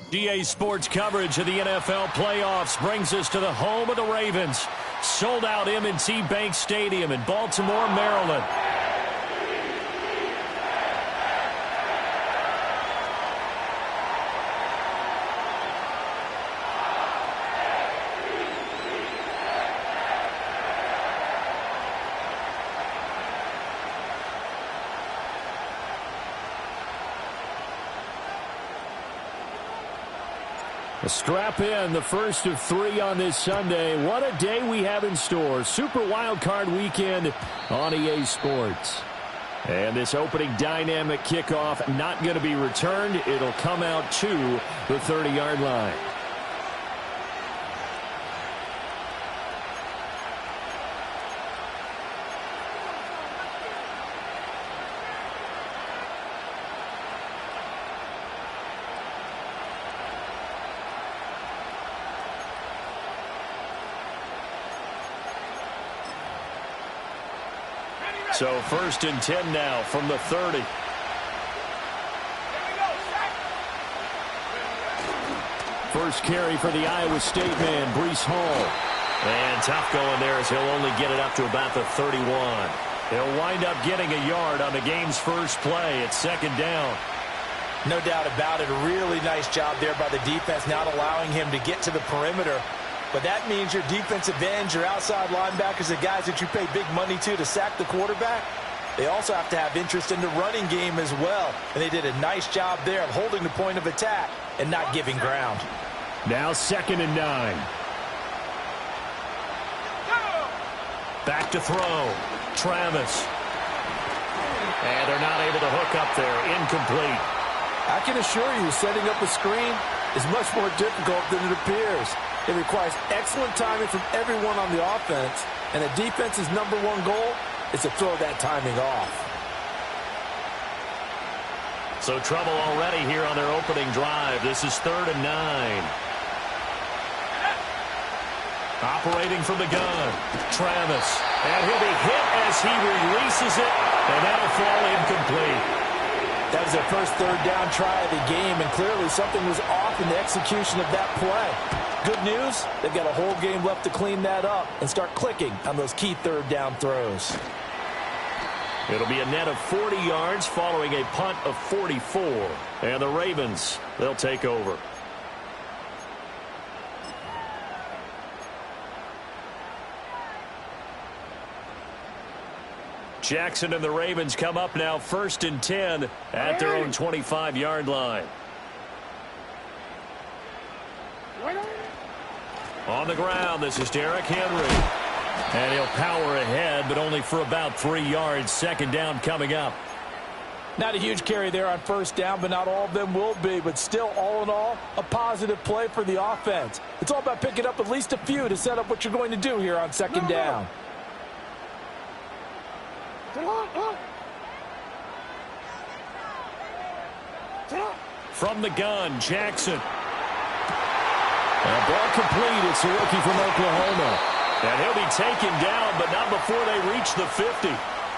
GA Sports coverage of the NFL playoffs brings us to the home of the Ravens. Sold out MBC Bank Stadium in Baltimore, Maryland. Strap in, the first of 3 on this Sunday. What a day we have in store. Super Wild Card Weekend on EA Sports. And this opening dynamic kickoff not going to be returned. It'll come out to the 30-yard line. So 1st and 10 now from the 30. First carry for the Iowa State man, Breece Hall. And tough going there as he'll only get it up to about the 31. He'll wind up getting a yard on the game's first play. It's 2nd down. No doubt about it. A really nice job there by the defense, not allowing him to get to the perimeter. But that means your defensive ends, your outside linebackers, the guys that you pay big money to sack the quarterback, they also have to have interest in the running game as well. And they did a nice job there of holding the point of attack and not giving ground. Now 2nd and 9. Back to throw. Travis. And they're not able to hook up there. Incomplete. I can assure you, setting up a screen is much more difficult than it appears. It requires excellent timing from everyone on the offense, and the defense's #1 goal is to throw that timing off. So trouble already here on their opening drive. This is 3rd and 9. Operating from the gun, Travis. And he'll be hit as he releases it, and that'll fall incomplete. That was their first 3rd down try of the game, and clearly something was off in the execution of that play. Good news, they've got a whole game left to clean that up and start clicking on those key third down throws. It'll be a net of 40 yards following a punt of 44. And the Ravens, they'll take over. Jackson and the Ravens come up now 1st and 10 at their own 25-yard line. On the ground, this is Derrick Henry. And he'll power ahead, but only for about 3 yards. 2nd down coming up. Not a huge carry there on 1st down, but not all of them will be. But still, all in all, a positive play for the offense. It's all about picking up at least a few to set up what you're going to do here on 2nd down. From the gun, Jackson. And ball complete. It's a rookie from Oklahoma. And he'll be taken down, but not before they reach the 50.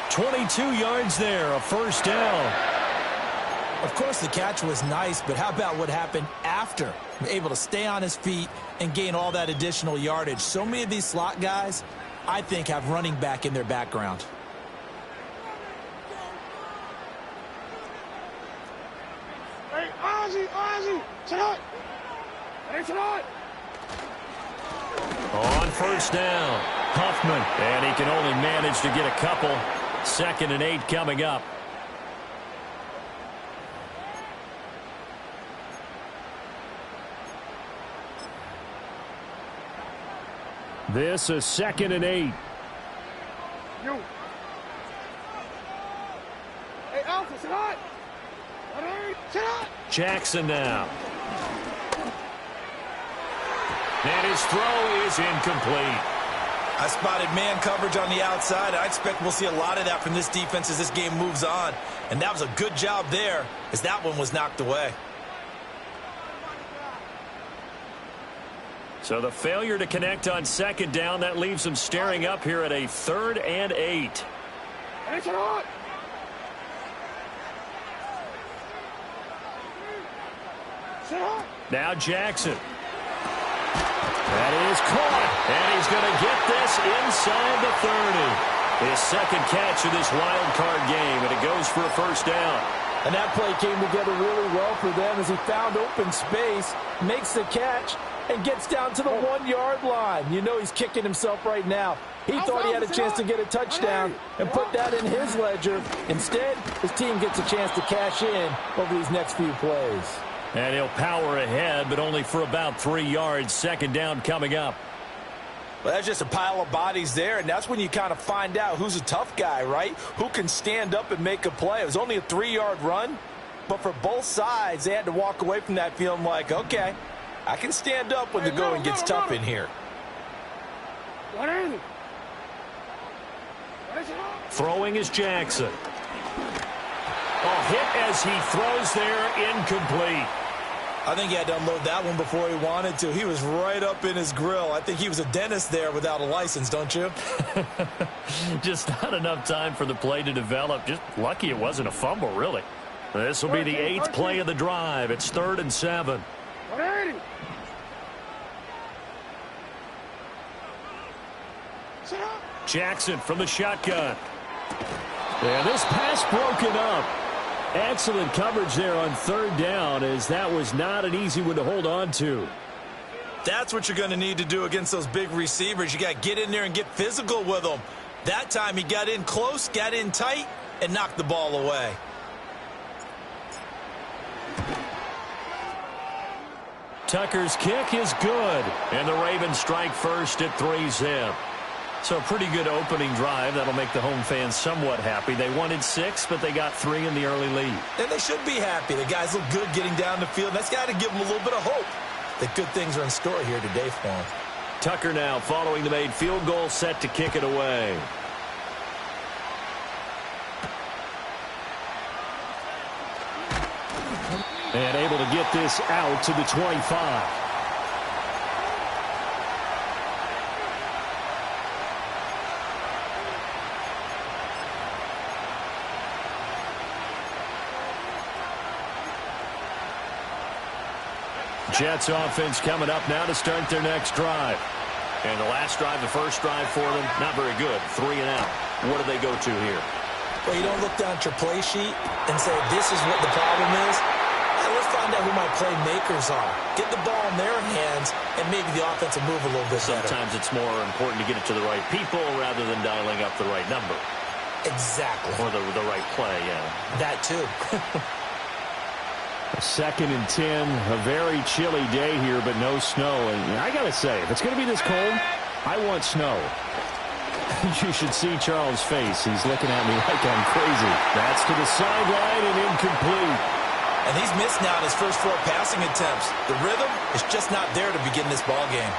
22 yards there, a 1st down. Of course, the catch was nice, but how about what happened after? Able to stay on his feet and gain all that additional yardage. So many of these slot guys, I think, have running back in their background. Hey, Ozzy, tonight. Hey, tonight. On 1st down, Huffman, and he can only manage to get a couple. 2nd and 8 coming up. This is 2nd and 8. You. Hey, Alpha, tonight. Jackson now. And his throw is incomplete. I spotted man coverage on the outside. I expect we'll see a lot of that from this defense as this game moves on. And that was a good job there as that one was knocked away. So the failure to connect on 2nd down, that leaves them staring up here at a 3rd and 8. Now Jackson. That is caught, and he's going to get this inside the 30. His 2nd catch of this wild card game, and it goes for a 1st down. And that play came together really well for them as he found open space, makes the catch, and gets down to the 1-yard line. You know he's kicking himself right now. He thought he had a chance to get a touchdown and put that in his ledger. Instead, his team gets a chance to cash in over these next few plays. And he'll power ahead, but only for about 3 yards. 2nd down coming up. Well, that's just a pile of bodies there, and that's when you kind of find out who's a tough guy, right? Who can stand up and make a play. It was only a 3-yard run, but for both sides, they had to walk away from that feeling like, okay, I can stand up when the going gets tough in here. Throwing is Jackson. A hit as he throws there, incomplete. I think he had to unload that one before he wanted to. He was right up in his grill. I think he was a dentist there without a license, don't you? Just not enough time for the play to develop. Just lucky it wasn't a fumble, really. This will be the 8th play of the drive. It's 3rd and 7. Jackson from the shotgun. And this pass broken up. Excellent coverage there on 3rd down, as that was not an easy one to hold on to. That's what you're going to need to do against those big receivers. You got to get in there and get physical with them. That time he got in close, got in tight, and knocked the ball away. Tucker's kick is good, and the Ravens strike first at 3-zip. So a pretty good opening drive. That'll make the home fans somewhat happy. They wanted 6, but they got 3 in the early lead. And they should be happy. The guys look good getting down the field. That's got to give them a little bit of hope that good things are in store here today for them. Tucker now following the made field goal, set to kick it away. And able to get this out to the 25. Jets offense coming up now to start their next drive. And the last drive, the first drive for them, not very good. 3 and out. What do they go to here? Well, you don't look down at your play sheet and say, this is what the problem is. Hey, let's find out who my playmakers are. Get the ball in their hands, and maybe the offense will move a little bit better. Sometimes it's more important to get it to the right people rather than dialing up the right number. Exactly. Or the right play, yeah. That too. A 2nd and 10, a very chilly day here, but no snow. And I got to say, if it's going to be this cold, I want snow. You should see Charles' face. He's looking at me like I'm crazy. That's to the sideline and incomplete. And he's missed now on his first 4 passing attempts. The rhythm is just not there to begin this ball game.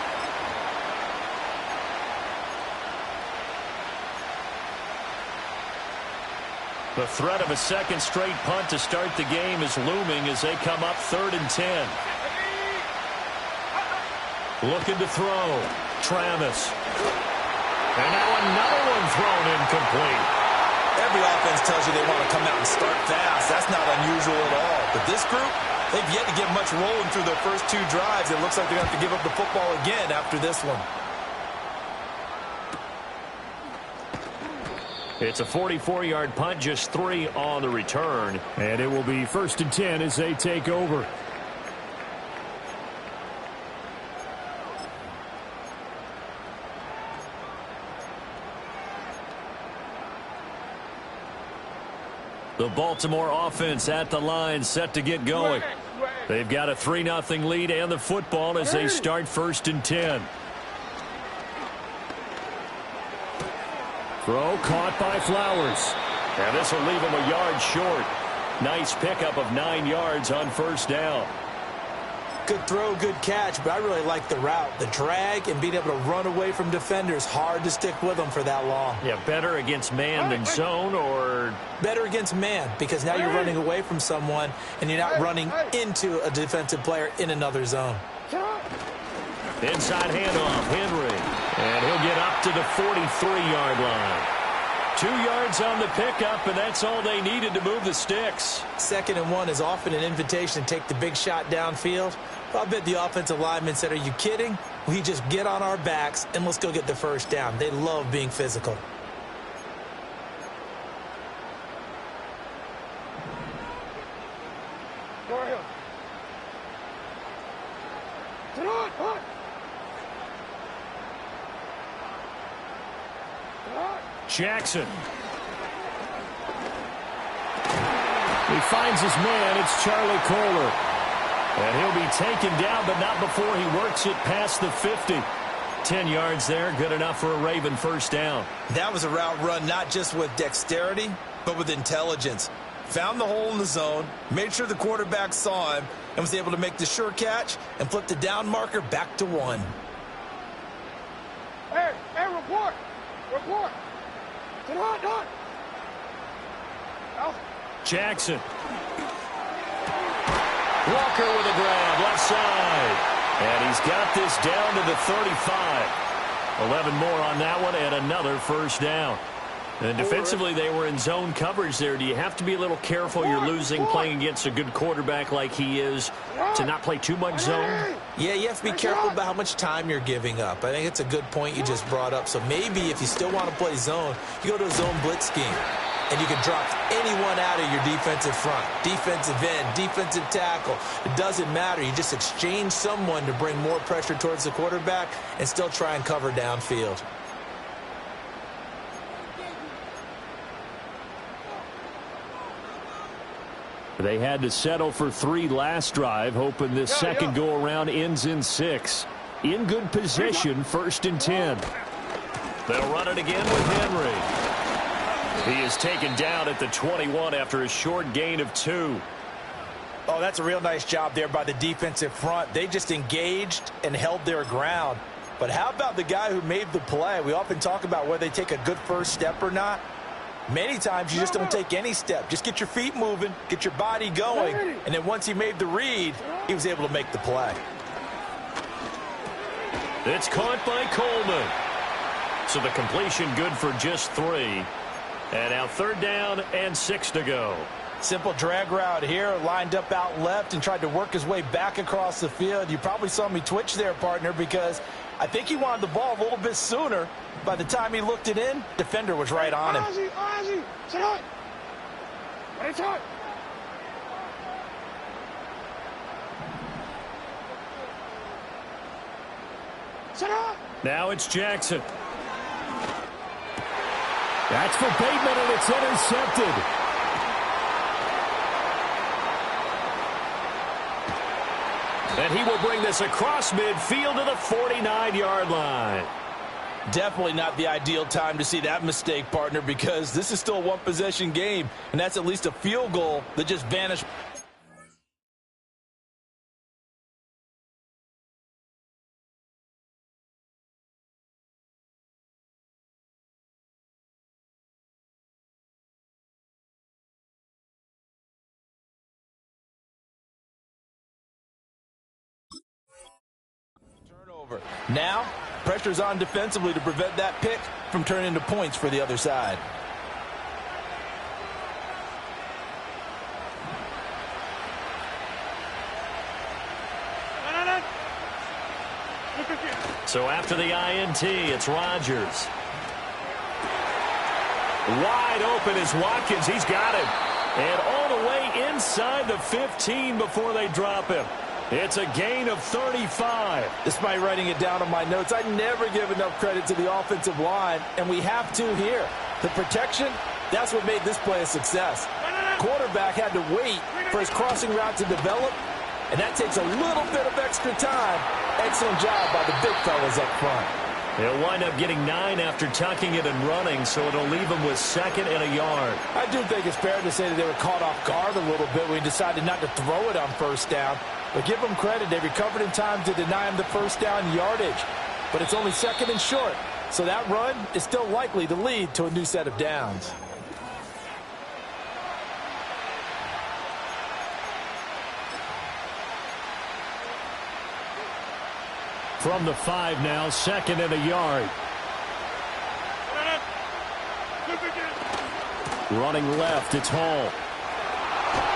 The threat of a second straight punt to start the game is looming as they come up 3rd and 10. Looking to throw. Travis. And now another one thrown incomplete. Every offense tells you they want to come out and start fast. That's not unusual at all. But this group, they've yet to get much rolling through their first 2 drives. It looks like they're going to have to give up the football again after this one. It's a 44-yard punt, just 3 on the return. And it will be 1st and 10 as they take over. The Baltimore offense at the line, set to get going. They've got a 3-0 lead and the football as they start 1st and 10. Throw caught by Flowers. And this will leave him a yard short. Nice pickup of 9 yards on 1st down. Good throw, good catch, but I really like the route. The drag and being able to run away from defenders, hard to stick with them for that long. Yeah, better against man than zone, or? Better against man, because now you're running away from someone and you're not running into a defensive player in another zone. Inside handoff, Henry. And he'll get up to the 43-yard line. 2 yards on the pickup, and that's all they needed to move the sticks. 2nd and 1 is often an invitation to take the big shot downfield. Well, I bet the offensive lineman said, are you kidding? We just get on our backs and let's go get the 1st down. They love being physical. Go ahead. Sit on, punt. Jackson. He finds his man. It's Charlie Kohler. And he'll be taken down, but not before he works it past the 50. 10 yards there, good enough for a Raven 1st down. That was a route run not just with dexterity, but with intelligence. Found the hole in the zone, made sure the quarterback saw him, and was able to make the sure catch and flip the down marker back to 1. Hey, report. Report. Sit on. Jackson. Walker with a grab, left side. And he's got this down to the 35. 11 more on that one, and another 1st down. And defensively, they were in zone coverage there. Do you have to be a little careful? You're losing playing against a good quarterback like he is to not play too much zone? Yeah, you have to be careful about how much time you're giving up. I think it's a good point you just brought up. So maybe if you still want to play zone, you go to a zone blitz scheme. And you can drop anyone out of your defensive front, defensive end, defensive tackle. It doesn't matter. You just exchange someone to bring more pressure towards the quarterback and still try and cover downfield. They had to settle for 3 last drive, hoping this second go-around ends in 6. In good position, 1st and 10. They'll run it again with Henry. He is taken down at the 21 after a short gain of 2. Oh, that's a real nice job there by the defensive front. They just engaged and held their ground. But how about the guy who made the play? We often talk about whether they take a good first step or not. Many times you just don't take any step. Just get your feet moving, get your body going, and then once he made the read, he was able to make the play. It's caught by Coleman. So the completion good for just 3. And now 3rd down and 6 to go. Simple drag route here, lined up out left and tried to work his way back across the field. You probably saw me twitch there, partner, because I think he wanted the ball a little bit sooner. By the time he looked it in, defender was right on him. Ozzy, sit hot. It's hot. Sit hot. Now it's Jackson. That's for Bateman, and it's intercepted. And he will bring this across midfield to the 49-yard line. Definitely not the ideal time to see that mistake, partner, because this is still a one-possession game, and that's at least a field goal that just vanished. Now, pressure's on defensively to prevent that pick from turning into points for the other side. So after the INT, it's Rodgers. Wide open is Watkins. He's got him. And all the way inside the 15 before they drop him. It's a gain of 35. Despite writing it down on my notes, I never give enough credit to the offensive line, and we have to here. The protection, that's what made this play a success. Quarterback had to wait for his crossing route to develop, and that takes a little bit of extra time. Excellent job by the big fellas up front. He'll wind up getting 9 after tucking it and running, so it'll leave him with 2nd and a yard. I do think it's fair to say that they were caught off guard a little bit when he decided not to throw it on first down. But give them credit. They recovered in time to deny him the first down yardage. But it's only 2nd and short. So that run is still likely to lead to a new set of downs. From the 5 now, 2nd and a yard. Running left, it's Hall.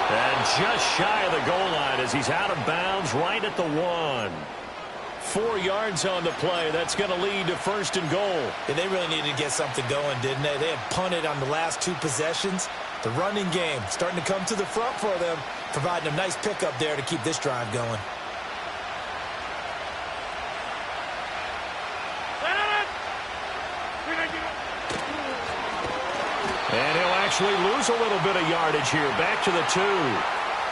And just shy of the goal line as he's out of bounds right at the 1. 4 yards on the play. That's going to lead to 1st and goal. And they really needed to get something going, didn't they? They had punted on the last 2 possessions. The running game starting to come to the front for them, providing a nice pickup there to keep this drive going. And he'll actually lose a little bit of yardage here. Back to the 2.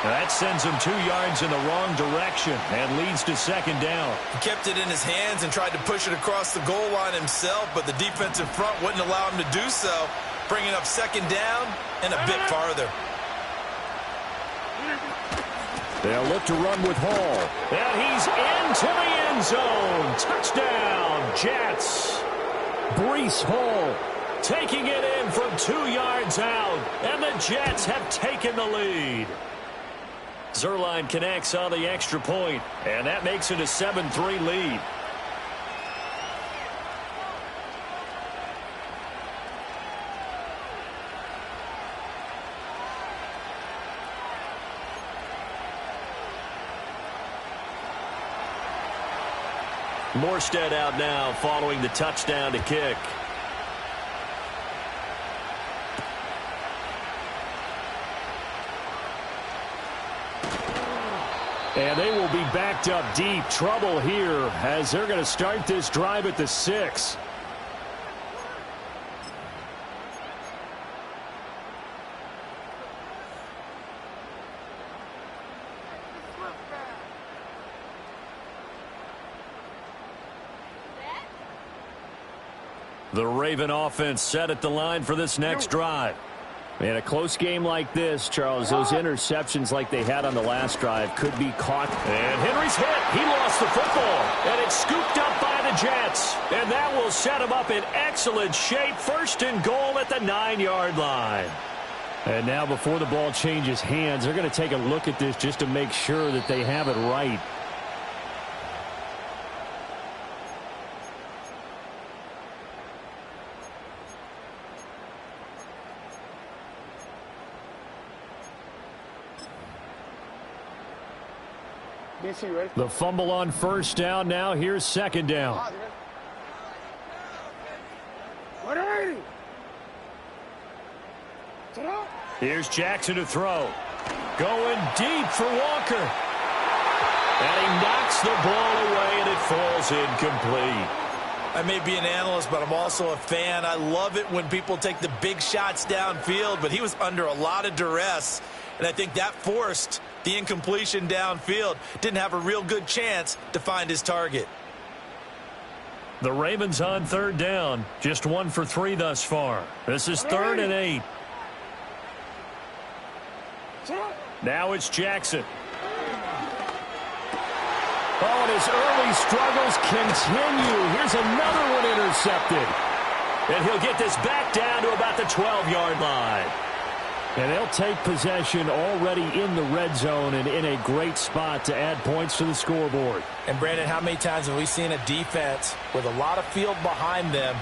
That sends him 2 yards in the wrong direction and leads to 2nd down. He kept it in his hands and tried to push it across the goal line himself, but the defensive front wouldn't allow him to do so, bringing up 2nd down and a bit farther. They'll look to run with Hall. And he's into the end zone. Touchdown, Jets. Breece Hall taking it in from 2 yards out, and the Jets have taken the lead. Zuerlein connects on the extra point, and that makes it a 7-3 lead. Morstead out now following the touchdown to kick. And they will be backed up deep. Trouble here as they're going to start this drive at the 6. The Raven offense set at the line for this next drive. In a close game like this, Charles, those interceptions like they had on the last drive could be caught. And Henry's hit. He lost the football. And it's scooped up by the Jets. And that will set him up in excellent shape. 1st and goal at the 9-yard line. And now before the ball changes hands, they're going to take a look at this just to make sure that they have it right. MBC, ready? The fumble on first down. Now here's second down. Ready? Set up. Here's Jackson to throw. Going deep for Walker. And he knocks the ball away, and it falls incomplete. I may be an analyst, but I'm also a fan. I love it when people take the big shots downfield, but he was under a lot of duress, and I think that forced the incompletion downfield. Didn't have a real good chance to find his target. The Ravens on third down. Just 1 for 3 thus far. This is 3rd and 8. Now it's Jackson. Oh, and his early struggles continue. Here's another one intercepted. And he'll get this back down to about the 12-yard line. And they'll take possession already in the red zone and in a great spot to add points to the scoreboard. And, Brandon, how many times have we seen a defense with a lot of field behind them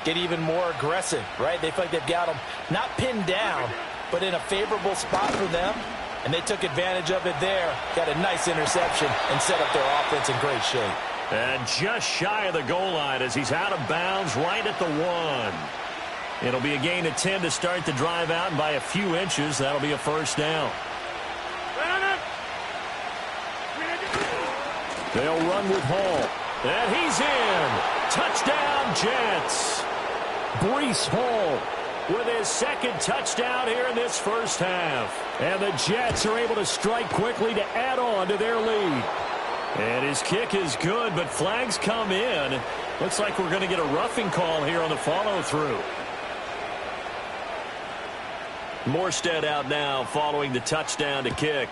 get even more aggressive, right? They feel like they've got them not pinned down, but in a favorable spot for them. And they took advantage of it there. Got a nice interception and set up their offense in great shape. And just shy of the goal line as he's out of bounds right at the 1. It'll be a gain of 10 to start the drive out, and by a few inches, that'll be a first down. They'll run with Hall. And he's in. Touchdown, Jets. Breece Hall with his second touchdown here in this first half. And the Jets are able to strike quickly to add on to their lead. And his kick is good, but flags come in. Looks like we're going to get a roughing call here on the follow-through. Morstead out now following the touchdown to kick.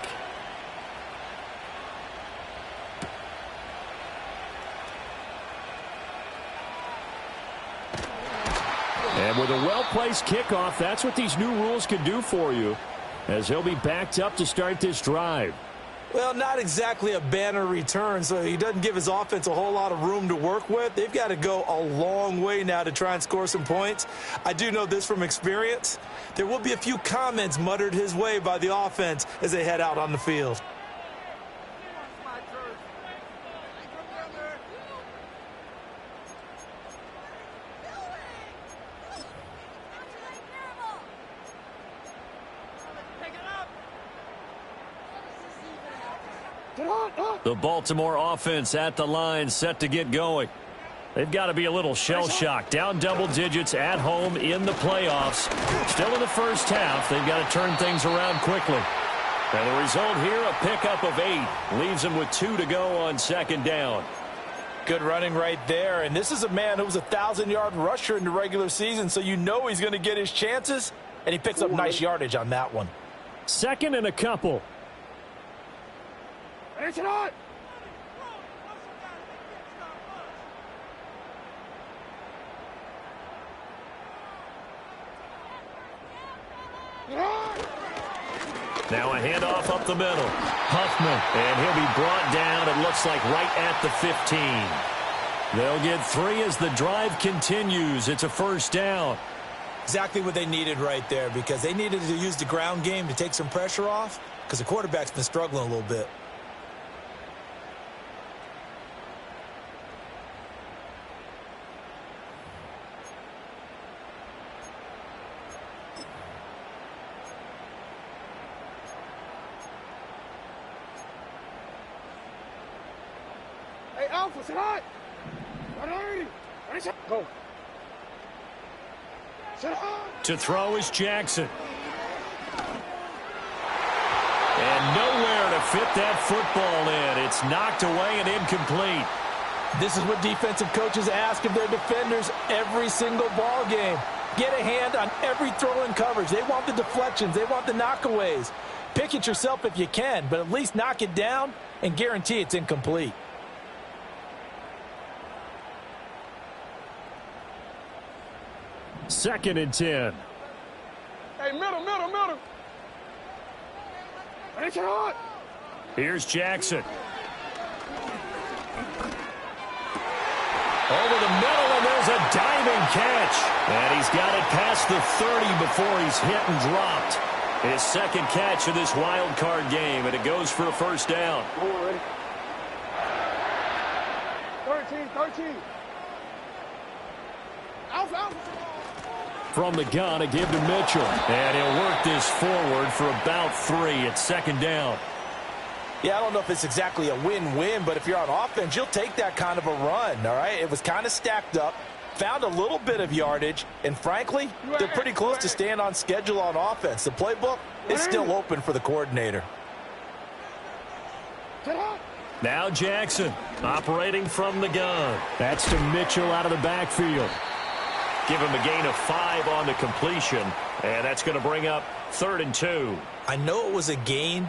And with a well-placed kickoff, that's what these new rules can do for you, as he'll be backed up to start this drive. Well, not exactly a banner return, so he doesn't give his offense a whole lot of room to work with. They've got to go a long way now to try and score some points. I do know this from experience. There will be a few comments muttered his way by the offense as they head out on the field. The Baltimore offense at the line, set to get going. They've got to be a little shell-shocked. Down double digits at home in the playoffs. Still in the first half. They've got to turn things around quickly. And the result here, a pickup of 8. Leaves them with 2 to go on second down. Good running right there. And this is a man who was a 1,000-yard rusher in the regular season, so you know he's going to get his chances. And he picks up nice yardage on that one. Second and a couple. It's not. Now a handoff up the middle. Huffman, and he'll be brought down, it looks like right at the 15. They'll get 3 as the drive continues. It's a first down. Exactly what they needed right there, because they needed to use the ground game to take some pressure off, because the quarterback's been struggling a little bit. Hey, Alpha, sit hot. Ready? Go. Sit hot. To throw is Jackson. And nowhere to fit that football in. It's knocked away and incomplete. This is what defensive coaches ask of their defenders every single ball game. Get a hand on every throw in coverage. They want the deflections. They want the knockaways. Pick it yourself if you can, but at least knock it down and guarantee it's incomplete. Second and 10. Hey, middle. It's hot. Here's Jackson. Over the middle, and there's a diving catch. And he's got it past the 30 before he's hit and dropped. His second catch of this wild card game, and it goes for a first down. 13, 13. Alpha, alpha. From the gun, a give to Mitchell. And he'll work this forward for about 3. It's second down. Yeah, I don't know if it's exactly a win-win, but if you're on offense, you'll take that kind of a run, all right? It was kind of stacked up, found a little bit of yardage, and frankly, they're pretty close to staying on schedule on offense. The playbook is still open for the coordinator. Now Jackson operating from the gun. That's to Mitchell out of the backfield. Give him a gain of 5 on the completion, and that's going to bring up 3rd and 2. I know it was a gain,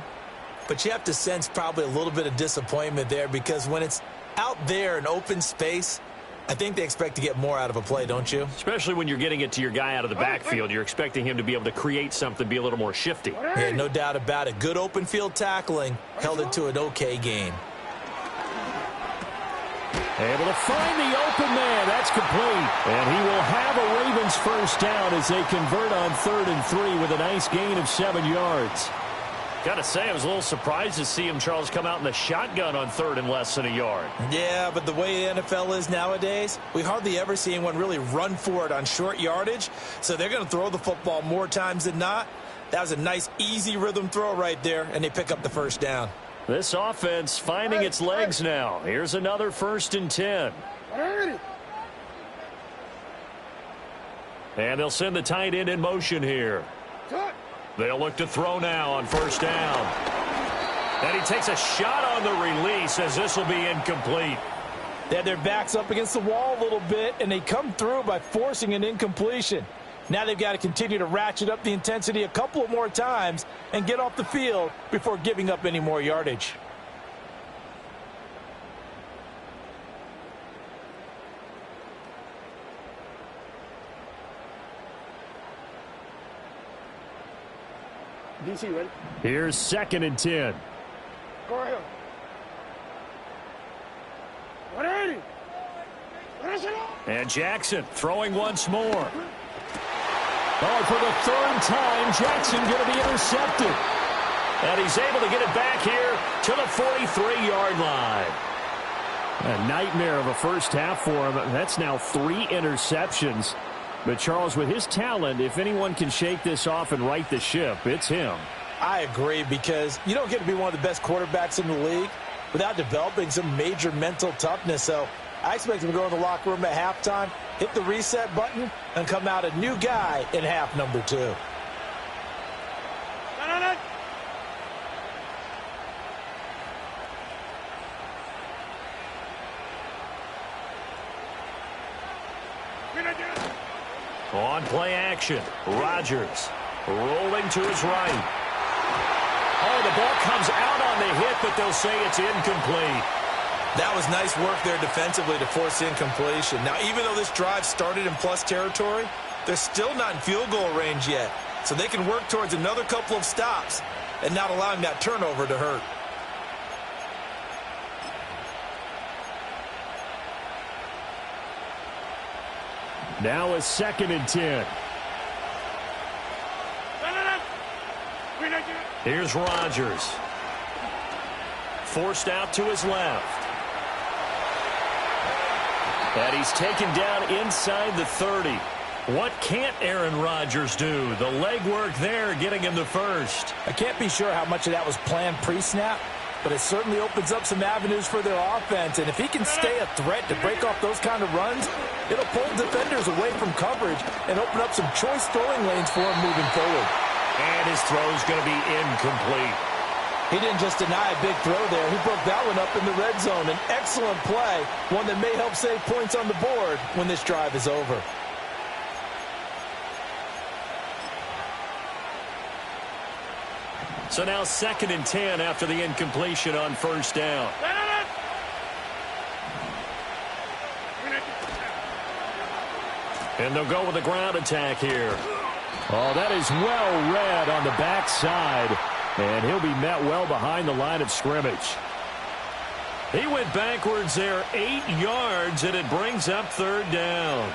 but you have to sense probably a little bit of disappointment there because when it's out there in open space, I think they expect to get more out of a play, don't you? Especially when you're getting it to your guy out of the backfield. You're expecting him to be able to create something, be a little more shifty. Yeah, no doubt about it. Good open field tackling held it to an okay gain. Able to find the open man. That's complete. And he will have a Ravens first down as they convert on 3rd and 3 with a nice gain of 7 yards. Got to say, I was a little surprised to see him, Charles, come out in the shotgun on 3rd and less than a yard. Yeah, but the way the NFL is nowadays, we hardly ever see anyone really run for it on short yardage. So they're going to throw the football more times than not. That was a nice, easy rhythm throw right there, and they pick up the first down. This offense finding its legs now. Here's another 1st and 10. And they'll send the tight end in motion here. They'll look to throw now on 1st down. And he takes a shot on the release as this will be incomplete. They had their backs up against the wall a little bit, and they come through by forcing an incompletion. Now they've got to continue to ratchet up the intensity a couple of more times and get off the field before giving up any more yardage. DC, ready? Here's 2nd and 10. Go ahead. Ready? And Jackson throwing once more. Oh, for the 3rd time, Jackson going to be intercepted. And he's able to get it back here to the 43-yard line. A nightmare of a first half for him. That's now 3 interceptions. But, Charles, with his talent, if anyone can shake this off and right the ship, it's him. I agree, because you don't get to be one of the best quarterbacks in the league without developing some major mental toughness. So I expect him to go in the locker room at halftime, hit the reset button, and come out a new guy in half number 2. On play action, Rodgers rolling to his right. Oh, the ball comes out on the hit, but they'll say it's incomplete. That was nice work there defensively to force incompletion. Now, even though this drive started in plus territory, they're still not in field goal range yet. So they can work towards another couple of stops and not allowing that turnover to hurt. Now a 2nd and 10. Here's Rodgers. Forced out to his left. And he's taken down inside the 30. What can't Aaron Rodgers do? The legwork there getting him the first. I can't be sure how much of that was planned pre-snap, but it certainly opens up some avenues for their offense. And if he can stay a threat to break off those kind of runs, it'll pull defenders away from coverage and open up some choice throwing lanes for him moving forward. And his throw's going to be incomplete. He didn't just deny a big throw there. He broke that one up in the red zone. An excellent play, one that may help save points on the board when this drive is over. So now 2nd and 10 after the incompletion on 1st down. And they'll go with the ground attack here. Oh, that is well read on the backside. And he'll be met well behind the line of scrimmage. He went backwards there 8 yards, and it brings up 3rd down.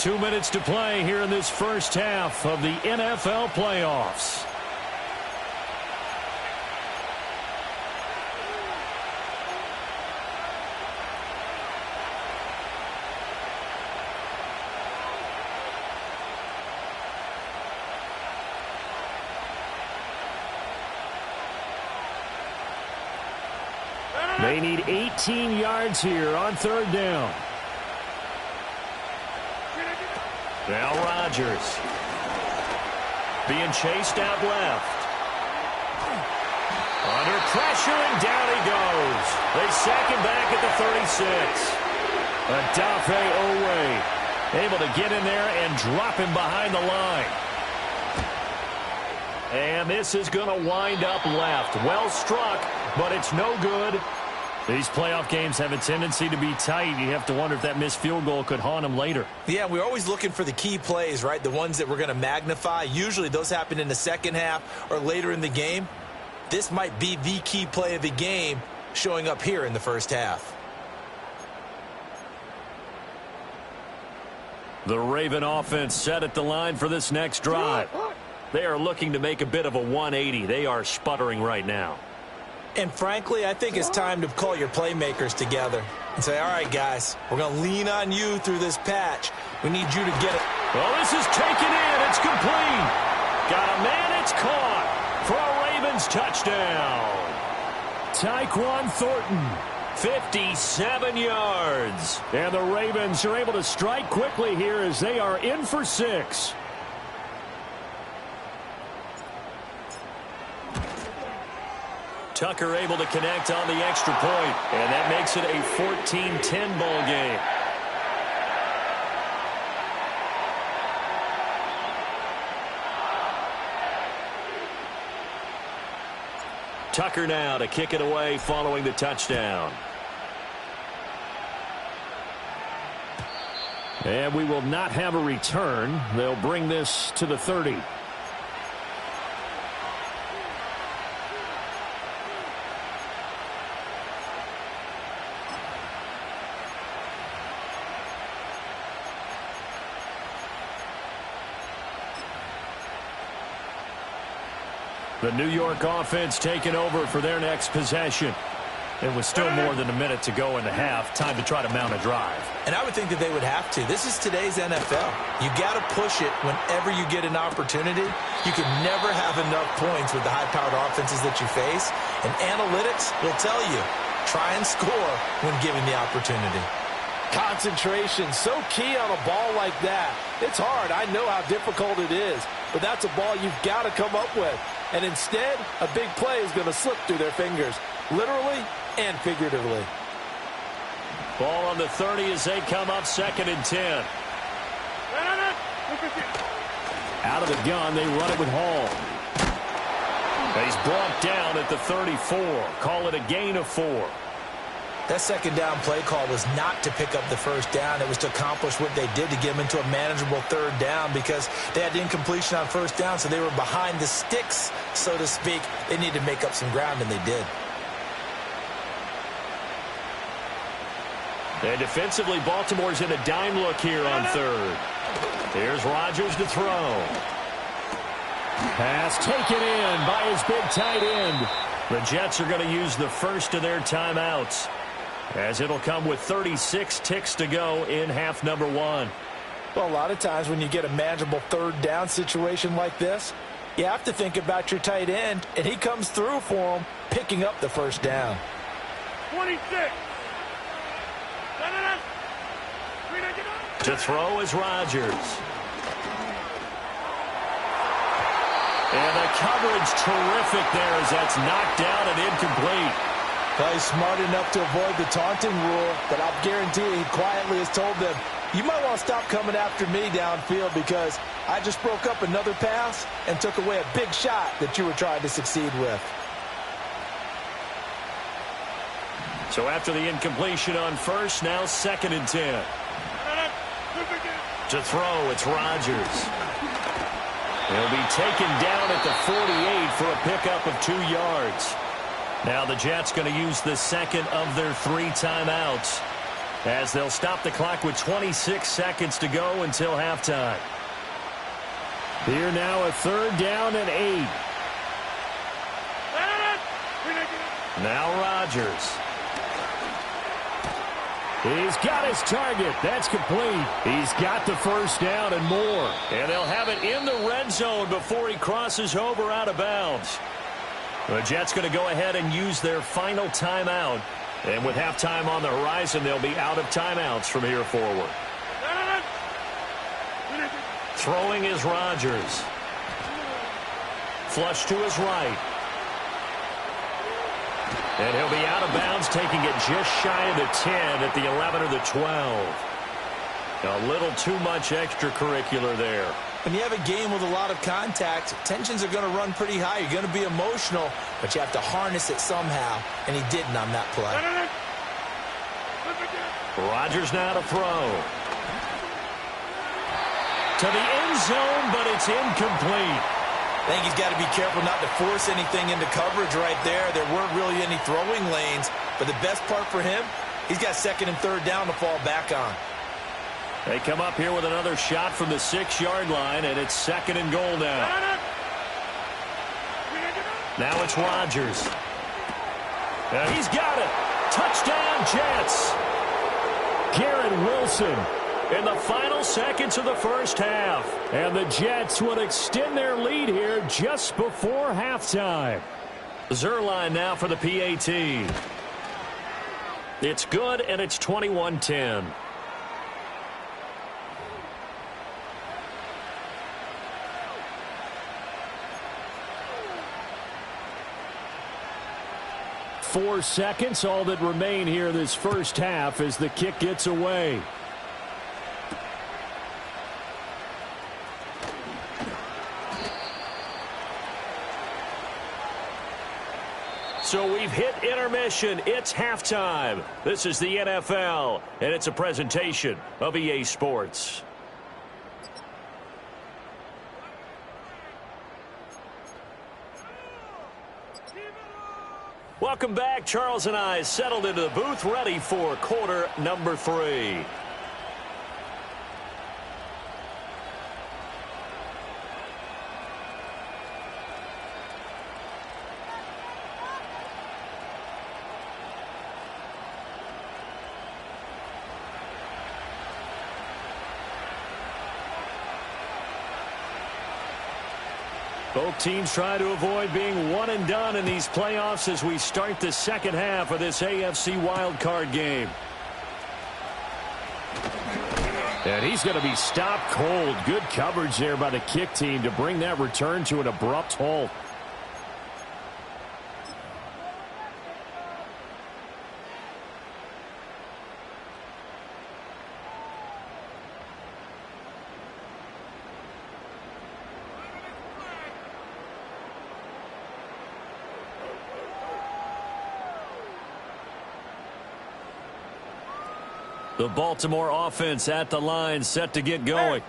2 minutes to play here in this first half of the NFL playoffs. They need 18 yards here on third down. Now Rodgers being chased out left. Under pressure, and down he goes. They sack him back at the 36. Adafe Owe able to get in there and drop him behind the line. And this is going to wind up left. Well struck, but it's no good. These playoff games have a tendency to be tight. You have to wonder if that missed field goal could haunt them later. Yeah, we're always looking for the key plays, right? The ones that we're going to magnify. Usually those happen in the second half or later in the game. This might be the key play of the game showing up here in the first half. The Raven offense set at the line for this next drive. They are looking to make a bit of a 180. They are sputtering right now. And frankly, I think it's time to call your playmakers together and say, all right, guys, we're going to lean on you through this patch. We need you to get it. Well, this is taken in. It's complete. Got a man. It's caught for a Ravens touchdown. Tyquan Thornton, 57 yards. And the Ravens are able to strike quickly here as they are in for 6. Tucker able to connect on the extra point, and that makes it a 14-10 ball game. Tucker now to kick it away following the touchdown. And we will not have a return. They'll bring this to the 30. The New York offense taking over for their next possession. And with still more than a minute to go in the half, time to try to mount a drive. And I would think that they would have to. This is today's NFL. You got to push it whenever you get an opportunity. You can never have enough points with the high-powered offenses that you face. And analytics will tell you, try and score when given the opportunity. Concentration, so key on a ball like that. It's hard. I know how difficult it is. But that's a ball you've got to come up with. And instead, a big play is going to slip through their fingers, literally and figuratively. Ball on the 30 as they come up 2nd and 10. Out of the gun, they run it with Hall. He's brought down at the 34. Call it a gain of 4. That second down play call was not to pick up the first down. It was to accomplish what they did to get them into a manageable third down because they had the incompletion on first down, so they were behind the sticks, so to speak. They needed to make up some ground, and they did. And defensively, Baltimore's in a dime look here on third. Here's Rodgers to throw. Pass taken in by his big tight end. The Jets are going to use the first of their timeouts, as it'll come with 36 ticks to go in half number 1. Well, a lot of times when you get a manageable third down situation like this, you have to think about your tight end, and he comes through for him, picking up the first down. 26. To throw is Rodgers. And the coverage terrific there as that's knocked down and incomplete. Well, he's smart enough to avoid the taunting rule, but I'll guarantee he quietly has told them, you might want to stop coming after me downfield because I just broke up another pass and took away a big shot that you were trying to succeed with. So after the incompletion on first, now 2nd and 10. To throw, it's Rodgers. He'll be taken down at the 48 for a pickup of 2 yards. Now the Jets going to use the second of their 3 timeouts. as they'll stop the clock with 26 seconds to go until halftime. Here now a 3rd down and 8. Now Rodgers. He's got his target. That's complete. He's got the 1st down and more. And they'll have it in the red zone before he crosses over out of bounds. The Jets going to go ahead and use their final timeout. And with halftime on the horizon, they'll be out of timeouts from here forward. Throwing is Rodgers. Flush to his right. And he'll be out of bounds, taking it just shy of the 10 at the 11 or the 12. A little too much extracurricular there. When you have a game with a lot of contact, tensions are going to run pretty high. You're going to be emotional, but you have to harness it somehow, and he didn't on that play. Rodgers now to throw. To the end zone, but it's incomplete. I think he's got to be careful not to force anything into coverage right there. There weren't really any throwing lanes, but the best part for him, he's got 2nd and 3rd down to fall back on. They come up here with another shot from the 6-yard line, and it's 2nd and goal now. Now it's Rodgers. And he's got it. Touchdown, Jets. Garrett Wilson in the final seconds of the 1st half. And the Jets would extend their lead here just before halftime. Zerline now for the PAT. It's good, and it's 21-10. Four seconds, all that remain here this 1st half as the kick gets away. So we've hit intermission. It's halftime. This is the NFL, and it's a presentation of EA Sports. Welcome back. Charles and I settled into the booth, ready for quarter number 3. Both teams try to avoid being one and done in these playoffs as we start the 2nd half of this AFC wildcard game. And he's going to be stopped cold. Good coverage there by the kick team to bring that return to an abrupt halt. The Baltimore offense at the line, set to get going.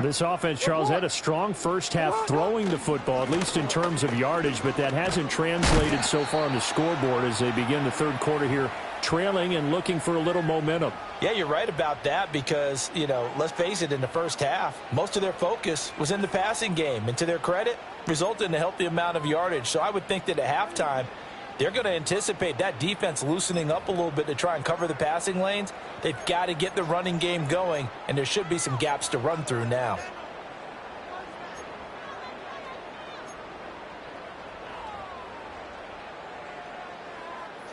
This offense, Charles, had a strong 1st half throwing the football, at least in terms of yardage, but that hasn't translated so far on the scoreboard as they begin the 3rd quarter here, trailing and looking for a little momentum. Yeah, you're right about that because, let's face it, in the 1st half, most of their focus was in the passing game. And to their credit, resulted in a healthy amount of yardage. So I would think that at halftime, they're going to anticipate that defense loosening up a little bit to try and cover the passing lanes. They've got to get the running game going, and there should be some gaps to run through now.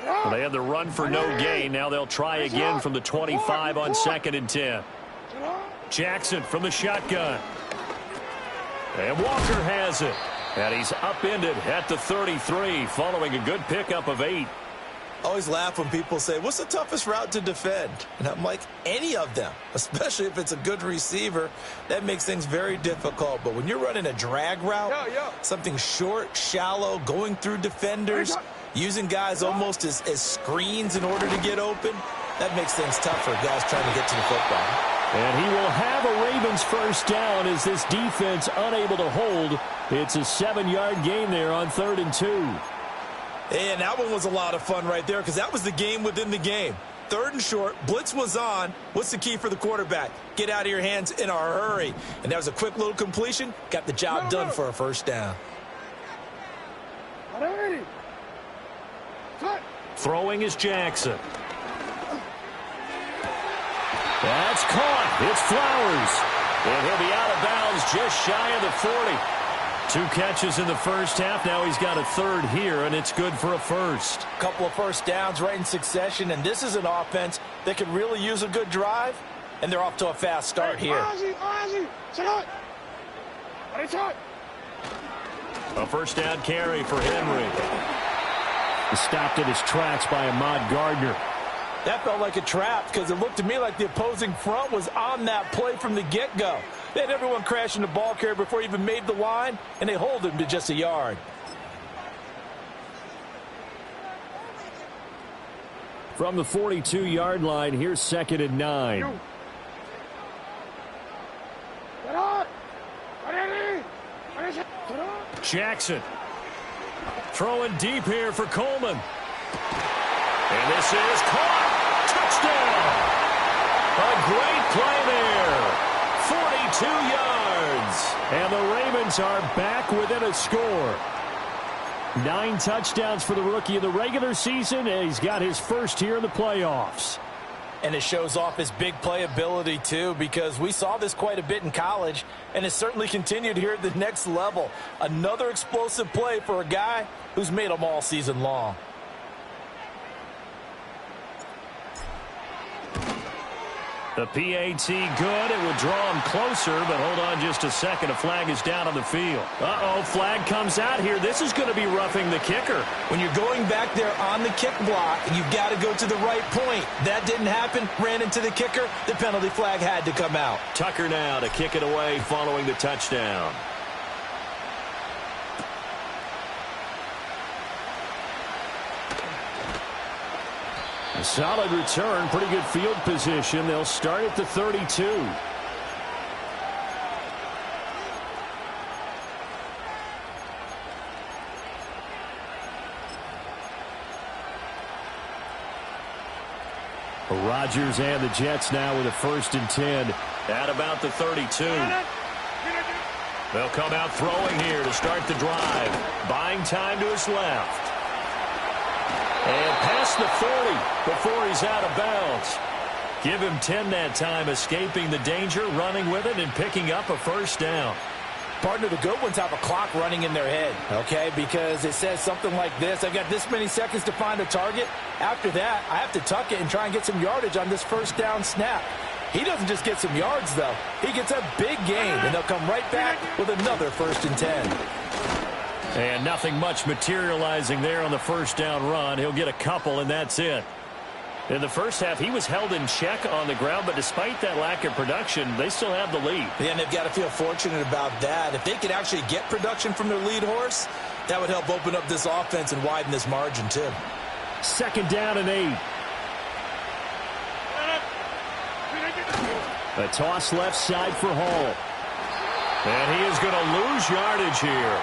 Well, they had the run for no gain. Now they'll try again from the 25 on 2nd and 10. Jackson from the shotgun. And Walker has it. And he's upended at the 33 following a good pickup of 8. I always laugh when people say, what's the toughest route to defend? And I'm like, any of them, especially if it's a good receiver. That makes things very difficult. But when you're running a drag route, something short, shallow, going through defenders, using guys almost as screens in order to get open, that makes things tough for guys trying to get to the football. And he will have a Ravens 1st down as this defense unable to hold. It's a 7-yard gain there on 3rd and 2. And that one was a lot of fun right there because that was the game within the game. 3rd and short. Blitz was on. What's the key for the quarterback? Get out of your hands in a hurry. And that was a quick little completion. Got the job done for a first down. Throwing is Jackson. That's caught. It's Flowers. And he'll be out of bounds just shy of the 40. 2 catches in the first half. Now he's got a 3rd here, and it's good for a first. Couple of first downs right in succession, and this is an offense that could really use a good drive, and they're off to a fast start here. A first down carry for Henry. Stopped in his tracks by Ahmad Gardner. That felt like a trap because it looked to me like the opposing front was on that play from the get-go. They had everyone crashing the ball carrier before he even made the line, and they hold him to just a yard. From the 42-yard line, here's 2nd and 9. Jackson throwing deep here for Coleman. And this is caught. Touchdown. A great play there. 42 yards. And the Ravens are back within a score. 9 touchdowns for the rookie in the regular season, and he's got his first here in the playoffs. And it shows off his big playability, too, because we saw this quite a bit in college, and it's certainly continued here at the next level. Another explosive play for a guy who's made them all season long. The PAT good. It would draw him closer, but hold on just a second. A flag is down on the field. Uh-oh, flag comes out here. This is going to be roughing the kicker. When you're going back there on the kick block, you've got to go to the right point. That didn't happen. Ran into the kicker. The penalty flag had to come out. Tucker now to kick it away following the touchdown. A solid return, pretty good field position. They'll start at the 32. Rodgers and the Jets now with a 1st and 10 at about the 32. They'll come out throwing here to start the drive. Buying time to his left. And past the 40 before he's out of bounds. Give him 10 that time, escaping the danger, running with it, and picking up a first down. Partner, the good ones have a clock running in their head, okay? Because it says something like this. I've got this many seconds to find a target. After that, I have to tuck it and try and get some yardage on this first down snap. He doesn't just get some yards, though. He gets a big gain, and they'll come right back with another 1st and 10. And nothing much materializing there on the first down run. He'll get a couple, and that's it. In the first half, he was held in check on the ground, but despite that lack of production, they still have the lead. Yeah, and they've got to feel fortunate about that. If they could actually get production from their lead horse, that would help open up this offense and widen this margin, too. 2nd down and 8. A toss left side for Hall. And he is going to lose yardage here.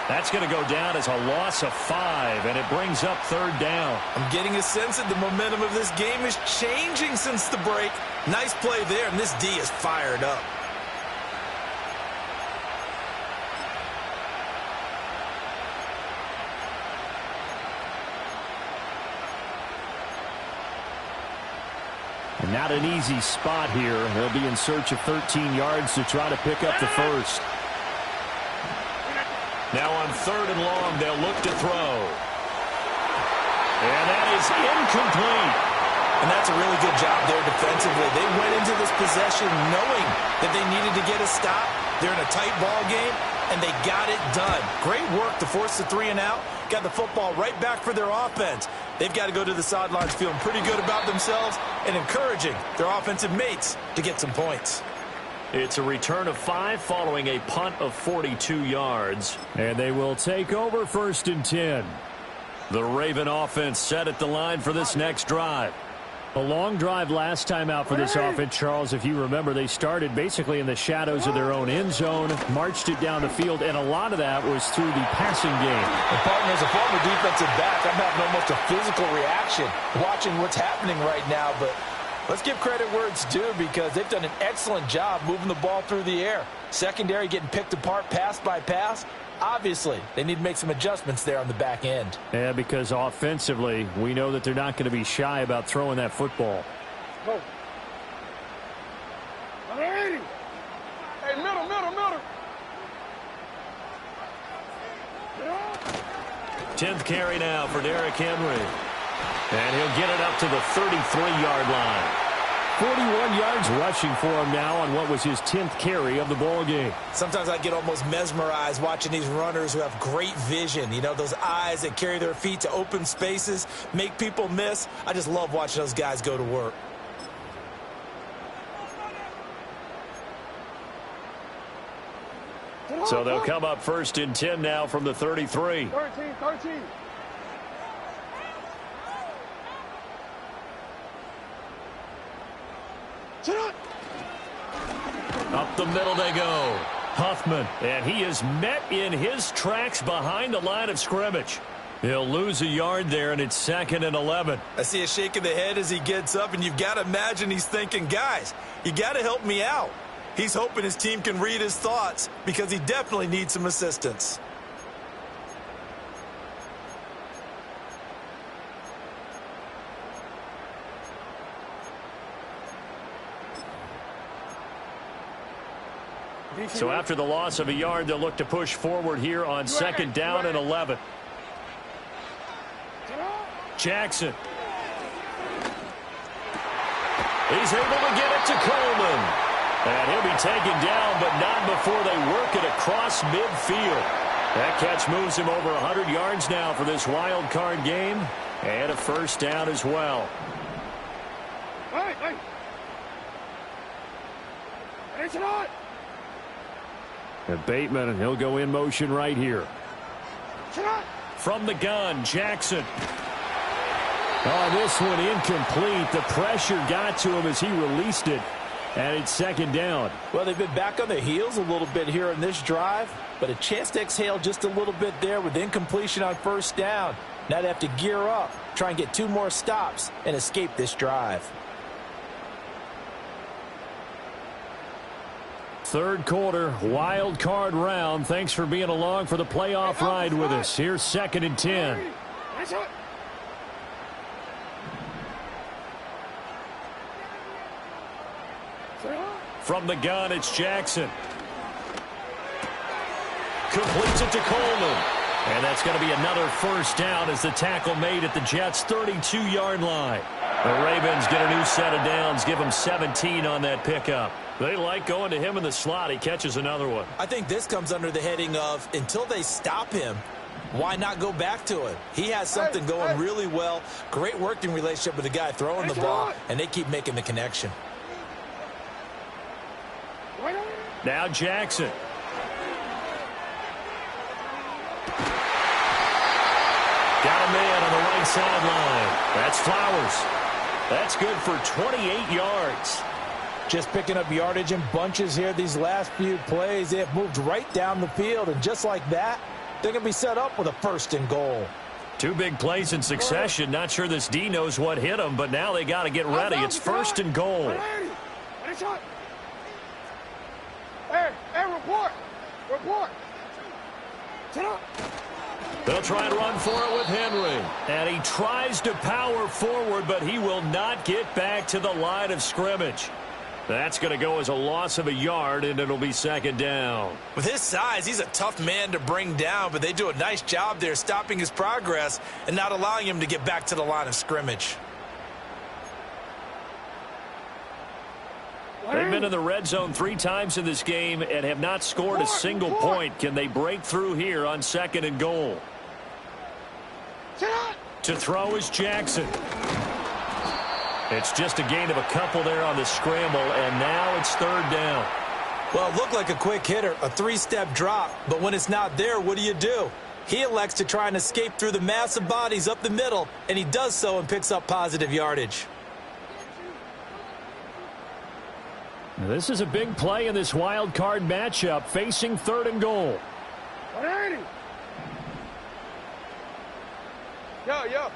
That's going to go down as a loss of 5, and it brings up 3rd down. I'm getting a sense that the momentum of this game is changing since the break. Nice play there, and this D is fired up. And not an easy spot here. They'll be in search of 13 yards to try to pick up the first. Now on 3rd and long, they'll look to throw. And that is incomplete. And that's a really good job there defensively. They went into this possession knowing that they needed to get a stop. They're in a tight ball game, and they got it done. Great work to force the 3 and out. Got the football right back for their offense. They've got to go to the sidelines feeling pretty good about themselves and encouraging their offensive mates to get some points. It's a return of 5 following a punt of 42 yards. And they will take over 1st and 10. The Raven offense set at the line for this next drive. A long drive last time out for this offense, Charles. If you remember, they started basically in the shadows of their own end zone, marched it down the field, and a lot of that was through the passing game. And partner, as a former defensive back, I'm having almost a physical reaction watching what's happening right now. But let's give credit where it's due because they've done an excellent job moving the ball through the air. Secondary getting picked apart pass by pass. Obviously, they need to make some adjustments there on the back end. Yeah, because offensively, we know that they're not going to be shy about throwing that football. Go. Hey, middle. 10th carry now for Derrick Henry. And he'll get it up to the 33-yard line. 41 yards rushing for him now on what was his 10th carry of the ball game. Sometimes I get almost mesmerized watching these runners who have great vision. You know, those eyes that carry their feet to open spaces, make people miss. I just love watching those guys go to work. So they'll come up 1st and 10 now from the 33. 13. Up the middle they go. Huffman. And he is met in his tracks behind the line of scrimmage. He'll lose a yard there, and it's 2nd and 11. I see a shake of the head as he gets up, and you've got to imagine he's thinking, guys, you got to help me out. He's hoping his team can read his thoughts because he definitely needs some assistance. So after the loss of a yard, they'll look to push forward here on 2nd down and 11. Jackson. He's able to get it to Coleman. And he'll be taken down, but not before they work it across midfield. That catch moves him over 100 yards now for this wild card game. And a 1st down as well. Hey. It's not. And Bateman, and he'll go in motion right here. From the gun, Jackson. Oh, this one incomplete. The pressure got to him as he released it. And it's 2nd down. Well, they've been back on their heels a little bit here in this drive, but a chance to exhale just a little bit there with incompletion on 1st down. Now they have to gear up, try and get 2 more stops, and escape this drive. 3rd quarter, wild card round. Thanks for being along for the playoff ride with us. Here's 2nd and 10. From the gun, it's Jackson. Completes it to Coleman. And that's going to be another 1st down as the tackle made at the Jets' 32-yard line. The Ravens get a new set of downs, give him 17 on that pickup. They like going to him in the slot. He catches another one. I think this comes under the heading of until they stop him, why not go back to it? He has something going really well. Great working relationship with the guy throwing the ball, and they keep making the connection. Now Jackson. Got a man on the right sideline. That's Flowers. That's good for 28 yards. Just picking up yardage in bunches here these last few plays. They have moved right down the field, and just like that, they're going to be set up with a 1st and goal. 2 big plays in succession. Not sure this D knows what hit him, but now they got to get ready. It's 1st and goal. Hey, report. Sit up. They'll try and run for it with Henry. And he tries to power forward, but he will not get back to the line of scrimmage. That's going to go as a loss of a yard, and it'll be 2nd down. With his size, he's a tough man to bring down, but they do a nice job there stopping his progress and not allowing him to get back to the line of scrimmage. They've been in the red zone 3 times in this game and have not scored a single point. Can they break through here on 2nd and goal? To throw is Jackson. It's just a gain of a couple there on the scramble, and now it's 3rd down. Well, it looked like a quick hitter, a 3-step drop, but when it's not there, what do? He elects to try and escape through the mass of bodies up the middle, and he does so and picks up positive yardage. This is a big play in this wild card matchup, facing 3rd and goal. 180. Yo.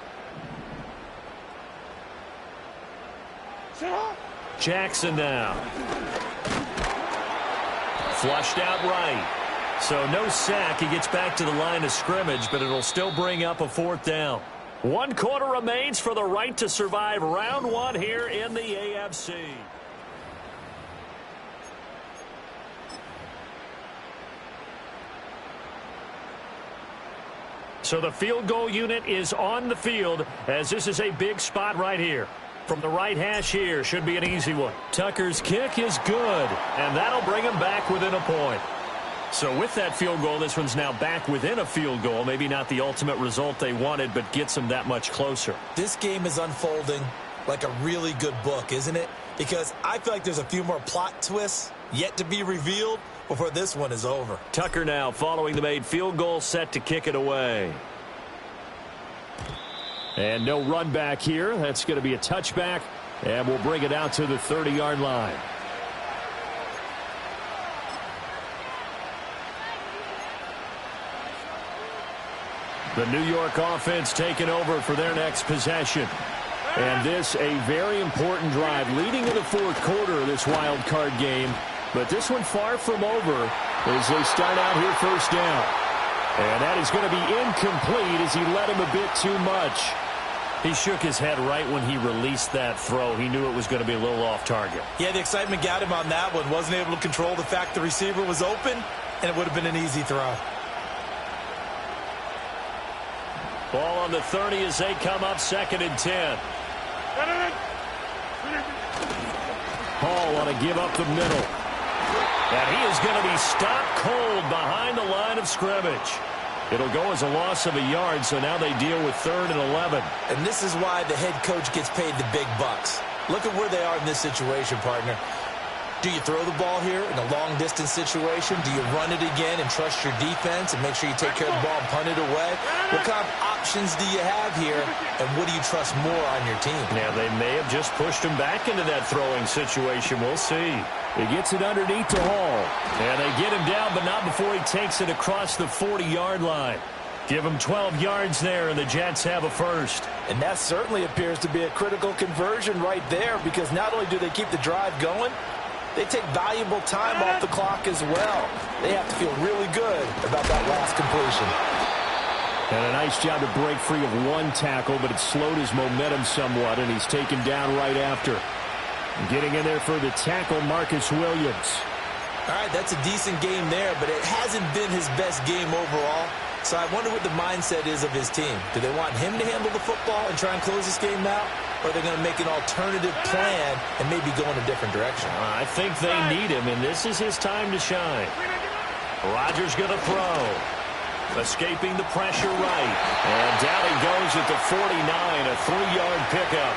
Sit up. Jackson now. Flushed out right. So no sack. He gets back to the line of scrimmage, but it'll still bring up a 4th down. 1 quarter remains for the right to survive round 1 here in the AFC. So the field goal unit is on the field, as this is a big spot right here. From the right hash here, should be an easy one. Tucker's kick is good, and that'll bring him back within a point. So with that field goal, this one's now back within a field goal. Maybe not the ultimate result they wanted, but gets them that much closer. This game is unfolding like a really good book, isn't it? Because I feel like there's a few more plot twists yet to be revealed before this one is over. Tucker now following the made field goal, set to kick it away. And no run back here. That's going to be a touchback, and we'll bring it out to the 30-yard line. The New York offense taking over for their next possession. And this a very important drive leading in the 4th quarter of this wild card game. But this one far from over as they start out here 1st down. And that is going to be incomplete as he led him a bit too much. He shook his head right when he released that throw. He knew it was going to be a little off target. Yeah, the excitement got him on that one. Wasn't able to control the fact the receiver was open, and it would have been an easy throw. Ball on the 30 as they come up 2nd and 10. Hall want to give up the middle. And he is going to be stopped cold behind the line of scrimmage. It'll go as a loss of a yard, so now they deal with 3rd and 11. And this is why the head coach gets paid the big bucks. Look at where they are in this situation, partner. Do you throw the ball here in a long-distance situation? Do you run it again and trust your defense and make sure you take care of the ball and punt it away? What kind of options do you have here, and what do you trust more on your team? Now, they may have just pushed him back into that throwing situation. We'll see. He gets it underneath to Hall. And they get him down, but not before he takes it across the 40-yard line. Give him 12 yards there, and the Jets have a first. And that certainly appears to be a critical conversion right there, because not only do they keep the drive going, they take valuable time off the clock as well. They have to feel really good about that last completion. And a nice job to break free of 1 tackle, but it slowed his momentum somewhat, and he's taken down right after. Getting in there for the tackle, Marcus Williams. All right, that's a decent game there, but it hasn't been his best game overall. So I wonder what the mindset is of his team. Do they want him to handle the football and try and close this game out? Or are they going to make an alternative plan and maybe go in a different direction? I think they need him, and this is his time to shine. Rodgers going to throw. Escaping the pressure right. And down he goes at the 49, a 3-yard pickup.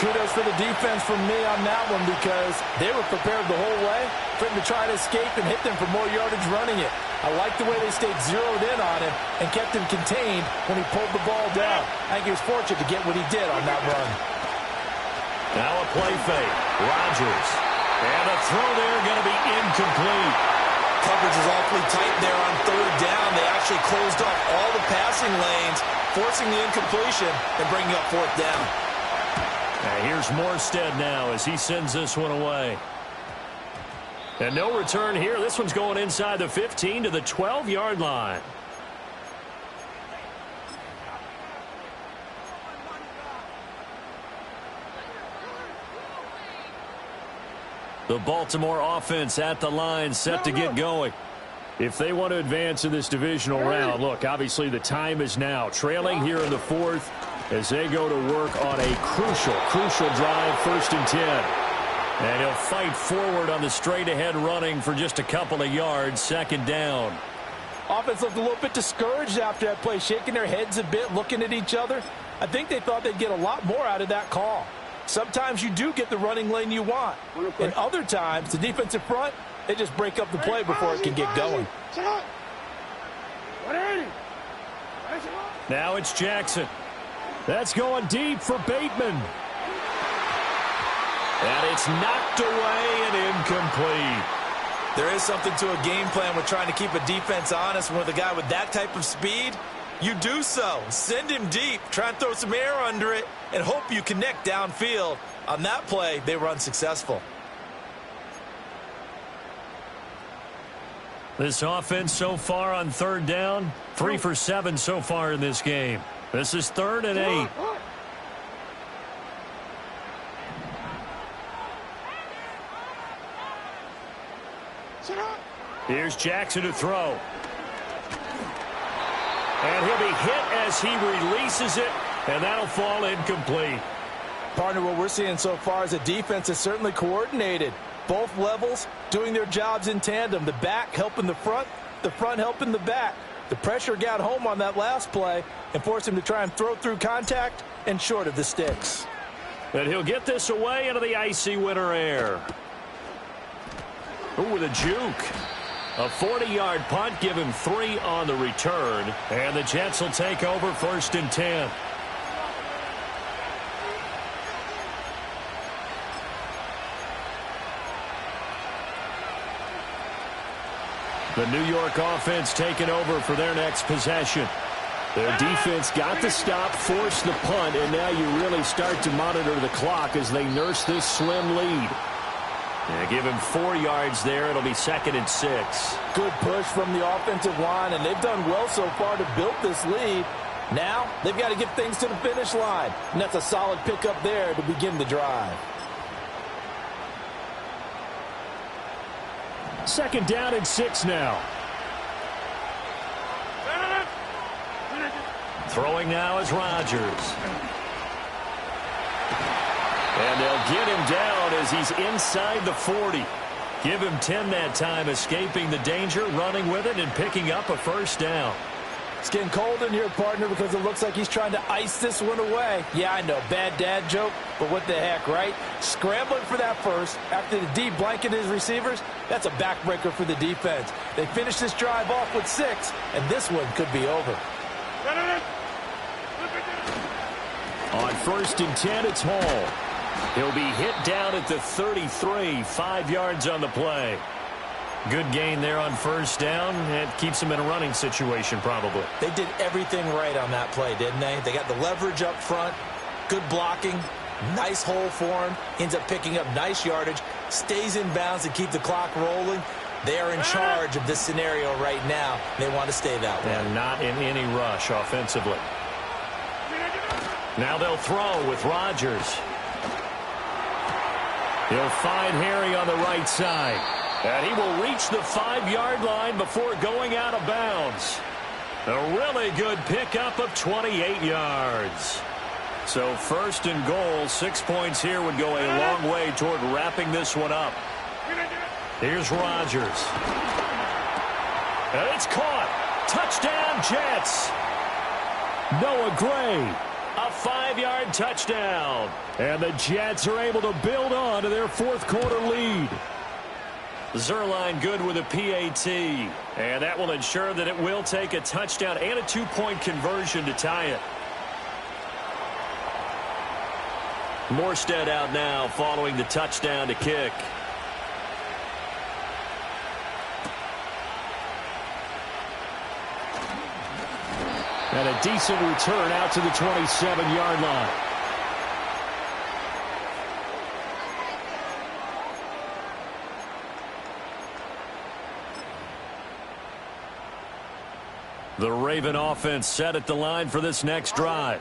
Kudos for the defense from me on that one, because they were prepared the whole way for him to try to escape and hit them for more yardage running it. I like the way they stayed zeroed in on him and kept him contained when he pulled the ball down. I think he was fortunate to get what he did on that run. Now a play fake. Rodgers. And a throw there going to be incomplete. Coverage is awfully tight there on 3rd down. They actually closed off all the passing lanes, forcing the incompletion and bringing up 4th down. Now here's Morstead now as he sends this one away. And no return here. This one's going inside the 15 to the 12-yard line. The Baltimore offense at the line, set to get going. If they want to advance in this divisional round, look, obviously the time is now. Trailing here in the 4th as they go to work on a crucial drive, 1st and 10. And he'll fight forward on the straight-ahead running for just a couple of yards, 2nd down. Offense looked a little bit discouraged after that play, shaking their heads a bit, looking at each other. I think they thought they'd get a lot more out of that call. Sometimes you do get the running lane you want. And other times, the defensive front, they just break up the play before it can get going. Now it's Jackson. That's going deep for Bateman. And it's knocked away and incomplete. There is something to a game plan with trying to keep a defense honest. With a guy with that type of speed, you do so. Send him deep. Try and throw some air under it and hope you connect downfield. On that play, they were unsuccessful. This offense so far on third down, 3 for 7 so far in this game. This is 3rd and 8. Here's Jackson to throw. And he'll be hit as he releases it, and that'll fall incomplete. Partner, what we're seeing so far is the defense is certainly coordinated. Both levels doing their jobs in tandem. The back helping the front helping the back. The pressure got home on that last play and forced him to try and throw through contact and short of the sticks. And he'll get this away into the icy winter air. Ooh, with a juke. A 40-yard punt, give him 3 on the return. And the Jets will take over 1st and 10. The New York offense taking over for their next possession. Their defense got the stop, forced the punt, and now you really start to monitor the clock as they nurse this slim lead. Yeah, give him 4 yards there. It'll be 2nd and 6. Good push from the offensive line, and they've done well so far to build this lead. Now they've got to get things to the finish line, and that's a solid pickup there to begin the drive. 2nd down and 6 now. Throwing now is Rodgers. And they'll get him down as he's inside the 40. Give him 10 that time, escaping the danger, running with it, and picking up a 1st down. It's getting cold in here, partner, because it looks like he's trying to ice this one away. Yeah, I know, bad dad joke, but what the heck, right? Scrambling for that first after the D blanket his receivers, that's a backbreaker for the defense. They finish this drive off with 6, and this one could be over. On 1st and 10, it's Hall. He'll be hit down at the 33, 5 yards on the play. Good gain there on 1st down. It keeps him in a running situation probably. They did everything right on that play, didn't they? They got the leverage up front, good blocking, nice hole for him, ends up picking up nice yardage, stays in bounds to keep the clock rolling. They are in charge of this scenario right now. They want to stay that way. And not in any rush offensively. Now they'll throw with Rodgers. He'll find Harry on the right side. And he will reach the 5-yard line before going out of bounds. A really good pickup of 28 yards. So 1st and goal, 6 points here would go a long way toward wrapping this one up. Here's Rodgers. And it's caught. Touchdown, Jets. Noah Gray. A 5-yard touchdown. And the Jets are able to build on to their 4th quarter lead. Zerline good with a PAT. And that will ensure that it will take a touchdown and a 2-point conversion to tie it. Morstead out now following the touchdown to kick. And a decent return out to the 27-yard line. The Raven offense set at the line for this next drive.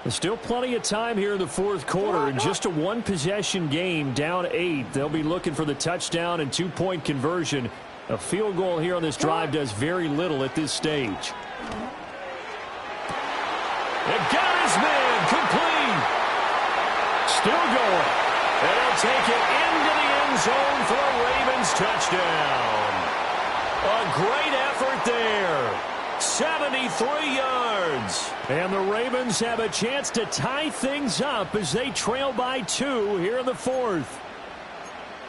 There's still plenty of time here in the 4th quarter. In just a 1-possession game, down 8. They'll be looking for the touchdown and 2-point conversion. A field goal here on this drive does very little at this stage. It got his man complete. Still going. And he'll take it into the end zone for a Ravens touchdown. A great effort there. 73 yards. And the Ravens have a chance to tie things up as they trail by 2 here in the 4th.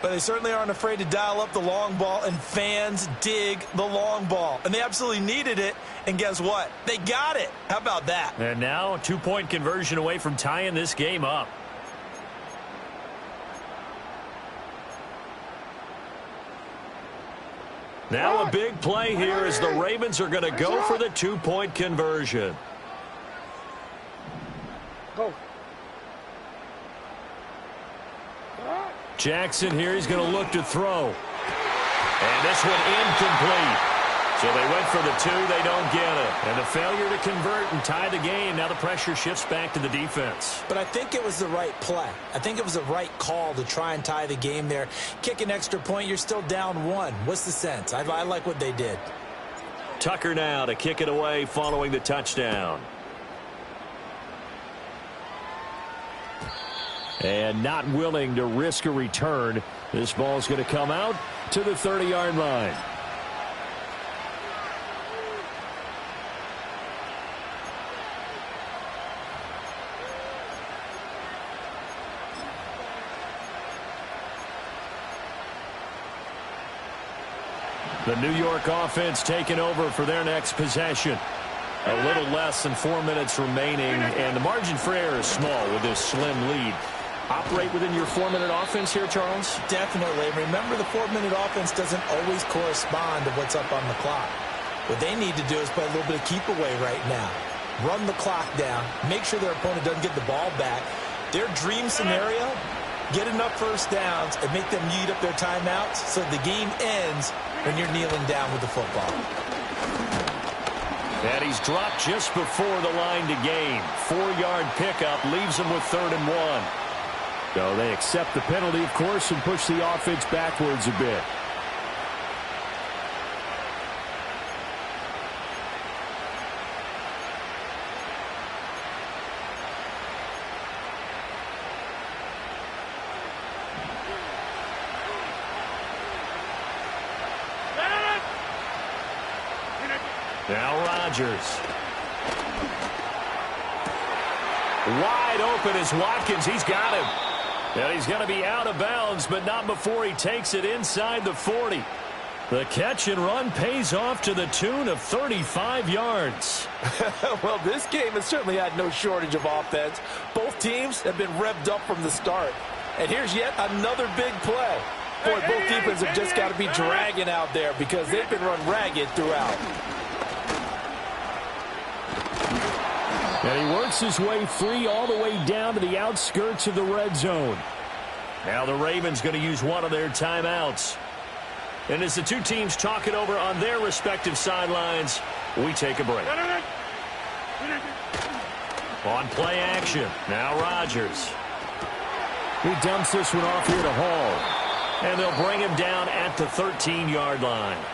But they certainly aren't afraid to dial up the long ball, and fans dig the long ball. And they absolutely needed it, and guess what? They got it. How about that? And now a 2-point conversion away from tying this game up. Now a big play here as the Ravens are going to go for the two-point conversion. Go. Jackson here, he's going to look to throw. And this one incomplete. So they went for the two, they don't get it. And a failure to convert and tie the game. Now the pressure shifts back to the defense. But I think it was the right play. I think it was the right call to try and tie the game there. Kick an extra point, you're still down one. What's the sense? I like what they did. Tucker now to kick it away following the touchdown. And not willing to risk a return. This ball's going to come out to the 30-yard line. The New York offense taking over for their next possession. A little less than 4 minutes remaining, and the margin for error is small with this slim lead. Operate within your 4-minute offense here, Charles? Definitely. Remember, the 4-minute offense doesn't always correspond to what's up on the clock. What they need to do is play a little bit of keep away right now. Run the clock down. Make sure their opponent doesn't get the ball back. Their dream scenario, get enough first downs and make them eat up their timeouts so the game ends when you're kneeling down with the football. And he's dropped just before the line to gain. 4-yard pickup leaves him with 3rd and 1. So they accept the penalty, of course, and push the offense backwards a bit. Now Rodgers. Wide open is Watkins. He's got him. And he's going to be out of bounds, but not before he takes it inside the 40. The catch and run pays off to the tune of 35 yards. Well, this game has certainly had no shortage of offense. Both teams have been revved up from the start. And here's yet another big play. Boy, both defenses have just got to be dragging out there because they've been run ragged throughout. And he works his way free all the way down to the outskirts of the red zone. Now the Ravens going to use one of their timeouts. And as the two teams talk it over on their respective sidelines, we take a break. On play action, now Rodgers. He dumps this one off here to Hall. And they'll bring him down at the 13-yard line.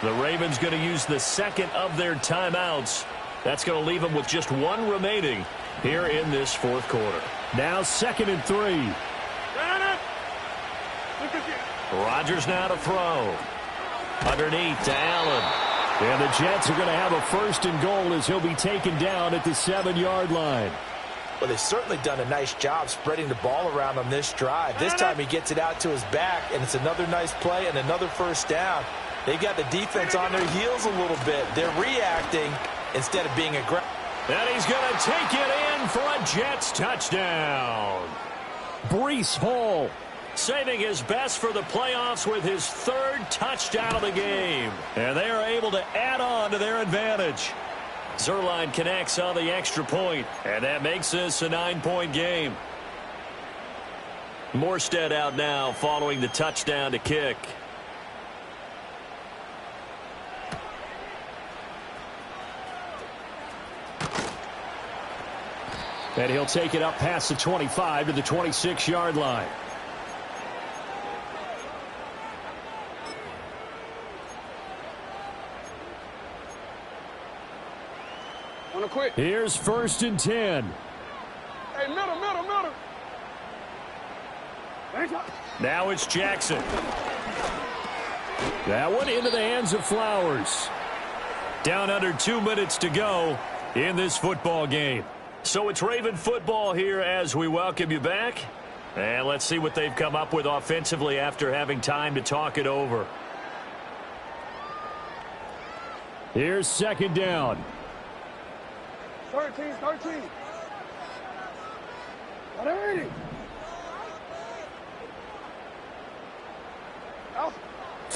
The Ravens going to use the second of their timeouts. That's going to leave them with just one remaining here in this fourth quarter. Now 2nd and 3. Rodgers now to throw. Underneath to Allen. And the Jets are going to have a 1st and goal as he'll be taken down at the 7-yard line. Well, they've certainly done a nice job spreading the ball around on this drive. This time he gets it out to his back, and it's another nice play and another 1st down. They've got the defense on their heels a little bit. They're reacting instead of being aggressive. And he's going to take it in for a Jets touchdown. Breece Hall saving his best for the playoffs with his 3rd touchdown of the game. And they are able to add on to their advantage. Zerline connects on the extra point, and that makes this a 9-point game. Morstead out now following the touchdown to kick. And he'll take it up past the 25 to the 26-yard line. Wanna quit? Here's 1st and 10. Hey, middle. Thanks. Now it's Jackson. That one into the hands of Flowers. Down under 2 minutes to go in this football game. So it's Raven football here as we welcome you back. And let's see what they've come up with offensively after having time to talk it over. Here's 2nd down. 13. What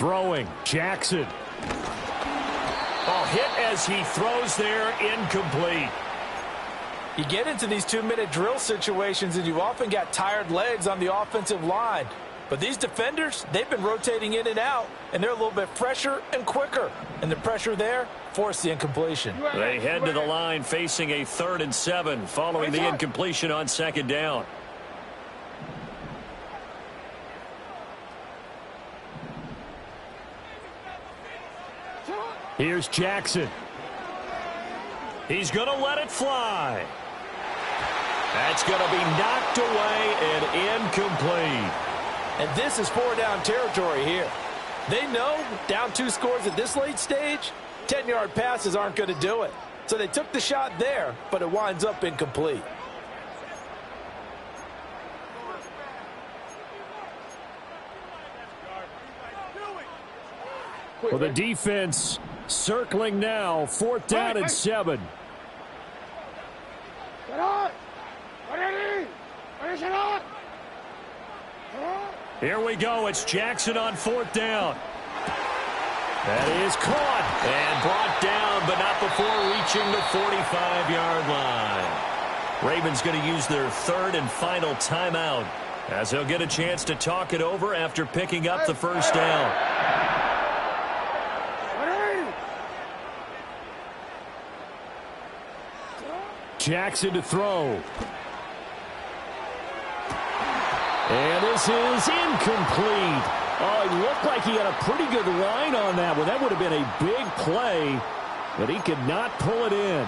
Throwing, Jackson. Oh, hit as he throws there, incomplete. You get into these 2-minute drill situations, and you often got tired legs on the offensive line. But these defenders, they've been rotating in and out, and they're a little bit fresher and quicker. And the pressure there forced the incompletion. They head to the line facing a 3rd and 7 following the incompletion on 2nd down. Here's Jackson. He's going to let it fly. That's going to be knocked away and incomplete. And this is 4-down territory here. They know down 2 scores at this late stage, 10-yard passes aren't going to do it. So they took the shot there, but it winds up incomplete. Well, the defense circling now, 4th down and 7. Here we go. It's Jackson on 4th down. That is caught and brought down, but not before reaching the 45-yard line. Ravens going to use their 3rd and final timeout as they'll get a chance to talk it over after picking up the 1st down. Jackson to throw. And this is incomplete. Oh, it looked like he had a pretty good line on that one. That would have been a big play, but he could not pull it in.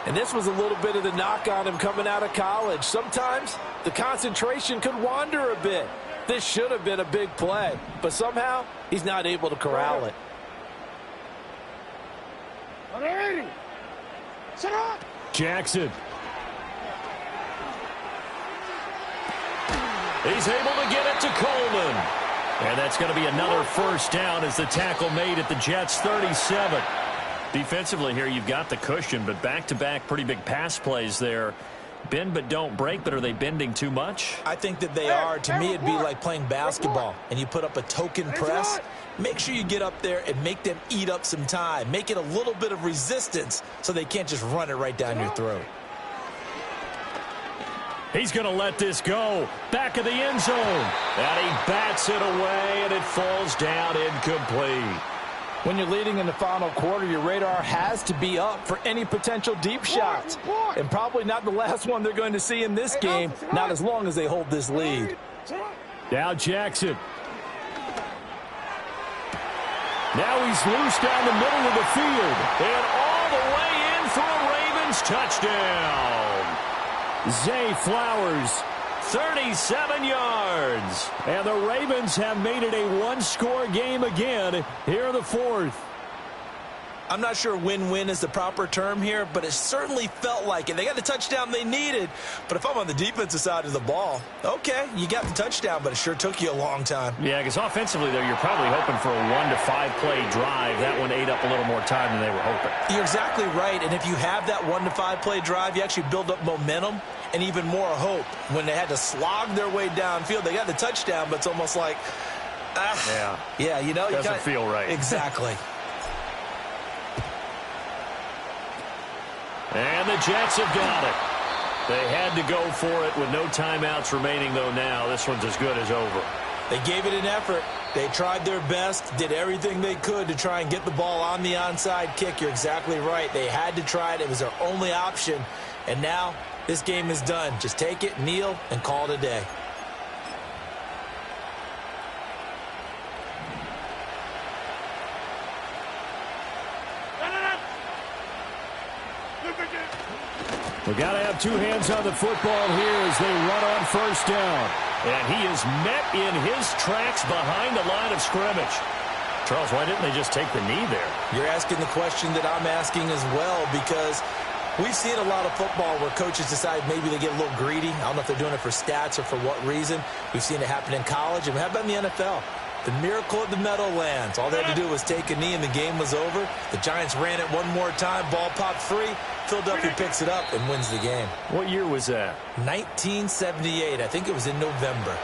And this was a little bit of the knock on him coming out of college. Sometimes the concentration could wander a bit. This should have been a big play, but somehow he's not able to corral it. Jackson. He's able to get it to Coleman. And that's going to be another 1st down as the tackle made at the Jets' 37. Defensively here, you've got the cushion, but back-to-back pretty big pass plays there. Bend but don't break, but are they bending too much? I think that they are. To me, it'd be like playing basketball, and you put up a token press. Make sure you get up there and make them eat up some time. Make it a little bit of resistance so they can't just run it right down your throat. He's going to let this go. Back of the end zone. And he bats it away, and it falls down incomplete. When you're leading in the final quarter, your radar has to be up for any potential deep shots. And probably not the last one they're going to see in this game, not as long as they hold this lead. Now Jackson. Now he's loose down the middle of the field. And all the way in for a Ravens touchdown. Zay Flowers, 37 yards. And the Ravens have made it a one-score game again here in the 4th. I'm not sure win-win is the proper term here, but it certainly felt like it. They got the touchdown they needed, but if I'm on the defensive side of the ball, okay, you got the touchdown, but it sure took you a long time. Yeah, because offensively, though, you're probably hoping for a 1 to 5 play drive. That one ate up a little more time than they were hoping. You're exactly right, and if you have that 1 to 5 play drive, you actually build up momentum and even more hope. When they had to slog their way downfield, they got the touchdown, but it's almost like, yeah, you know, doesn't feel right. Exactly. And the Jets have got it. They had to go for it with no timeouts remaining, though, now. This one's as good as over. They gave it an effort. They tried their best, did everything they could to try and get the ball on the onside kick. You're exactly right. They had to try it. It was their only option. And now this game is done. Just take it, kneel, and call it a day. We got to have two hands on the football here as they run on first down. And he is met in his tracks behind the line of scrimmage. Charles, why didn't they just take the knee there? You're asking the question that I'm asking as well, because we've seen a lot of football where coaches decide maybe they get a little greedy. I don't know if they're doing it for stats or for what reason. We've seen it happen in college, and we have it in the NFL. The miracle of the Meadowlands. All they had to do was take a knee, and the game was over. The Giants ran it one more time. Ball popped free. Philadelphia picks it up and wins the game. What year was that? 1978. I think it was in November.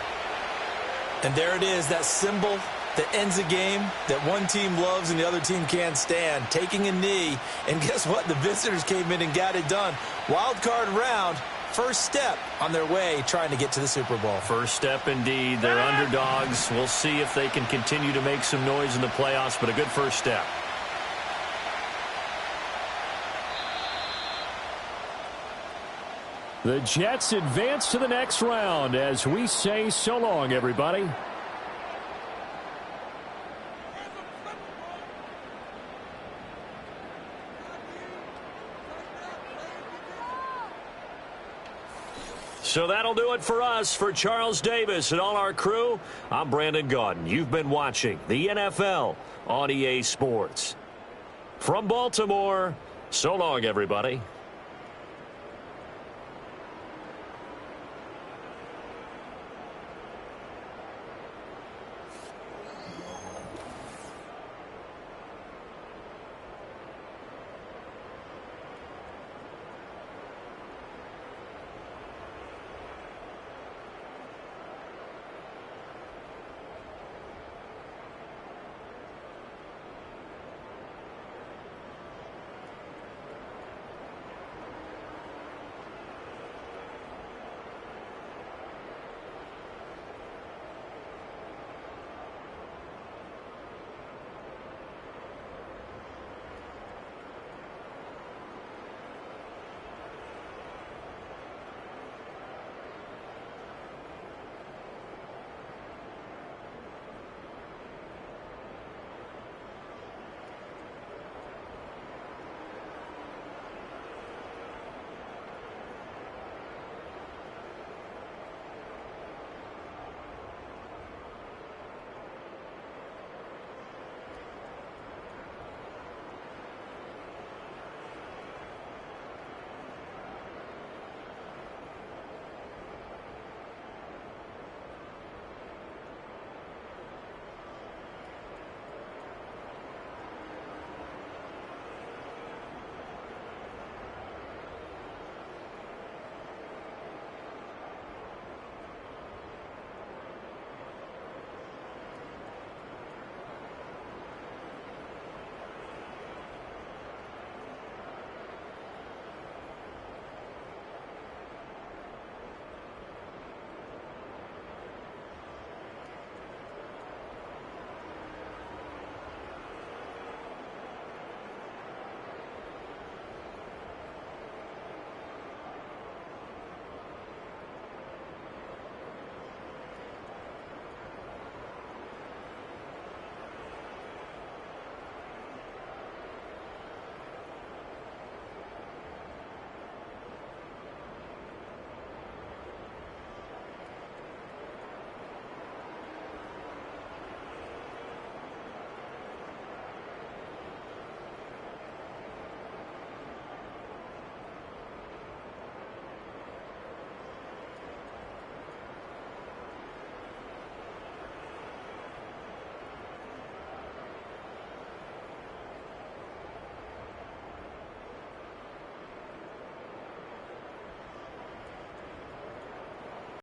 And there it is, that symbol that ends a game that one team loves and the other team can't stand. Taking a knee, and guess what? The visitors came in and got it done. Wild card round, first step on their way trying to get to the Super Bowl. First step indeed. They're underdogs. We'll see if they can continue to make some noise in the playoffs, but a good first step. The Jets advance to the next round as we say so long, everybody. So that'll do it for us. For Charles Davis and all our crew, I'm Brandon Gaudin. You've been watching the NFL on EA Sports. From Baltimore, so long, everybody.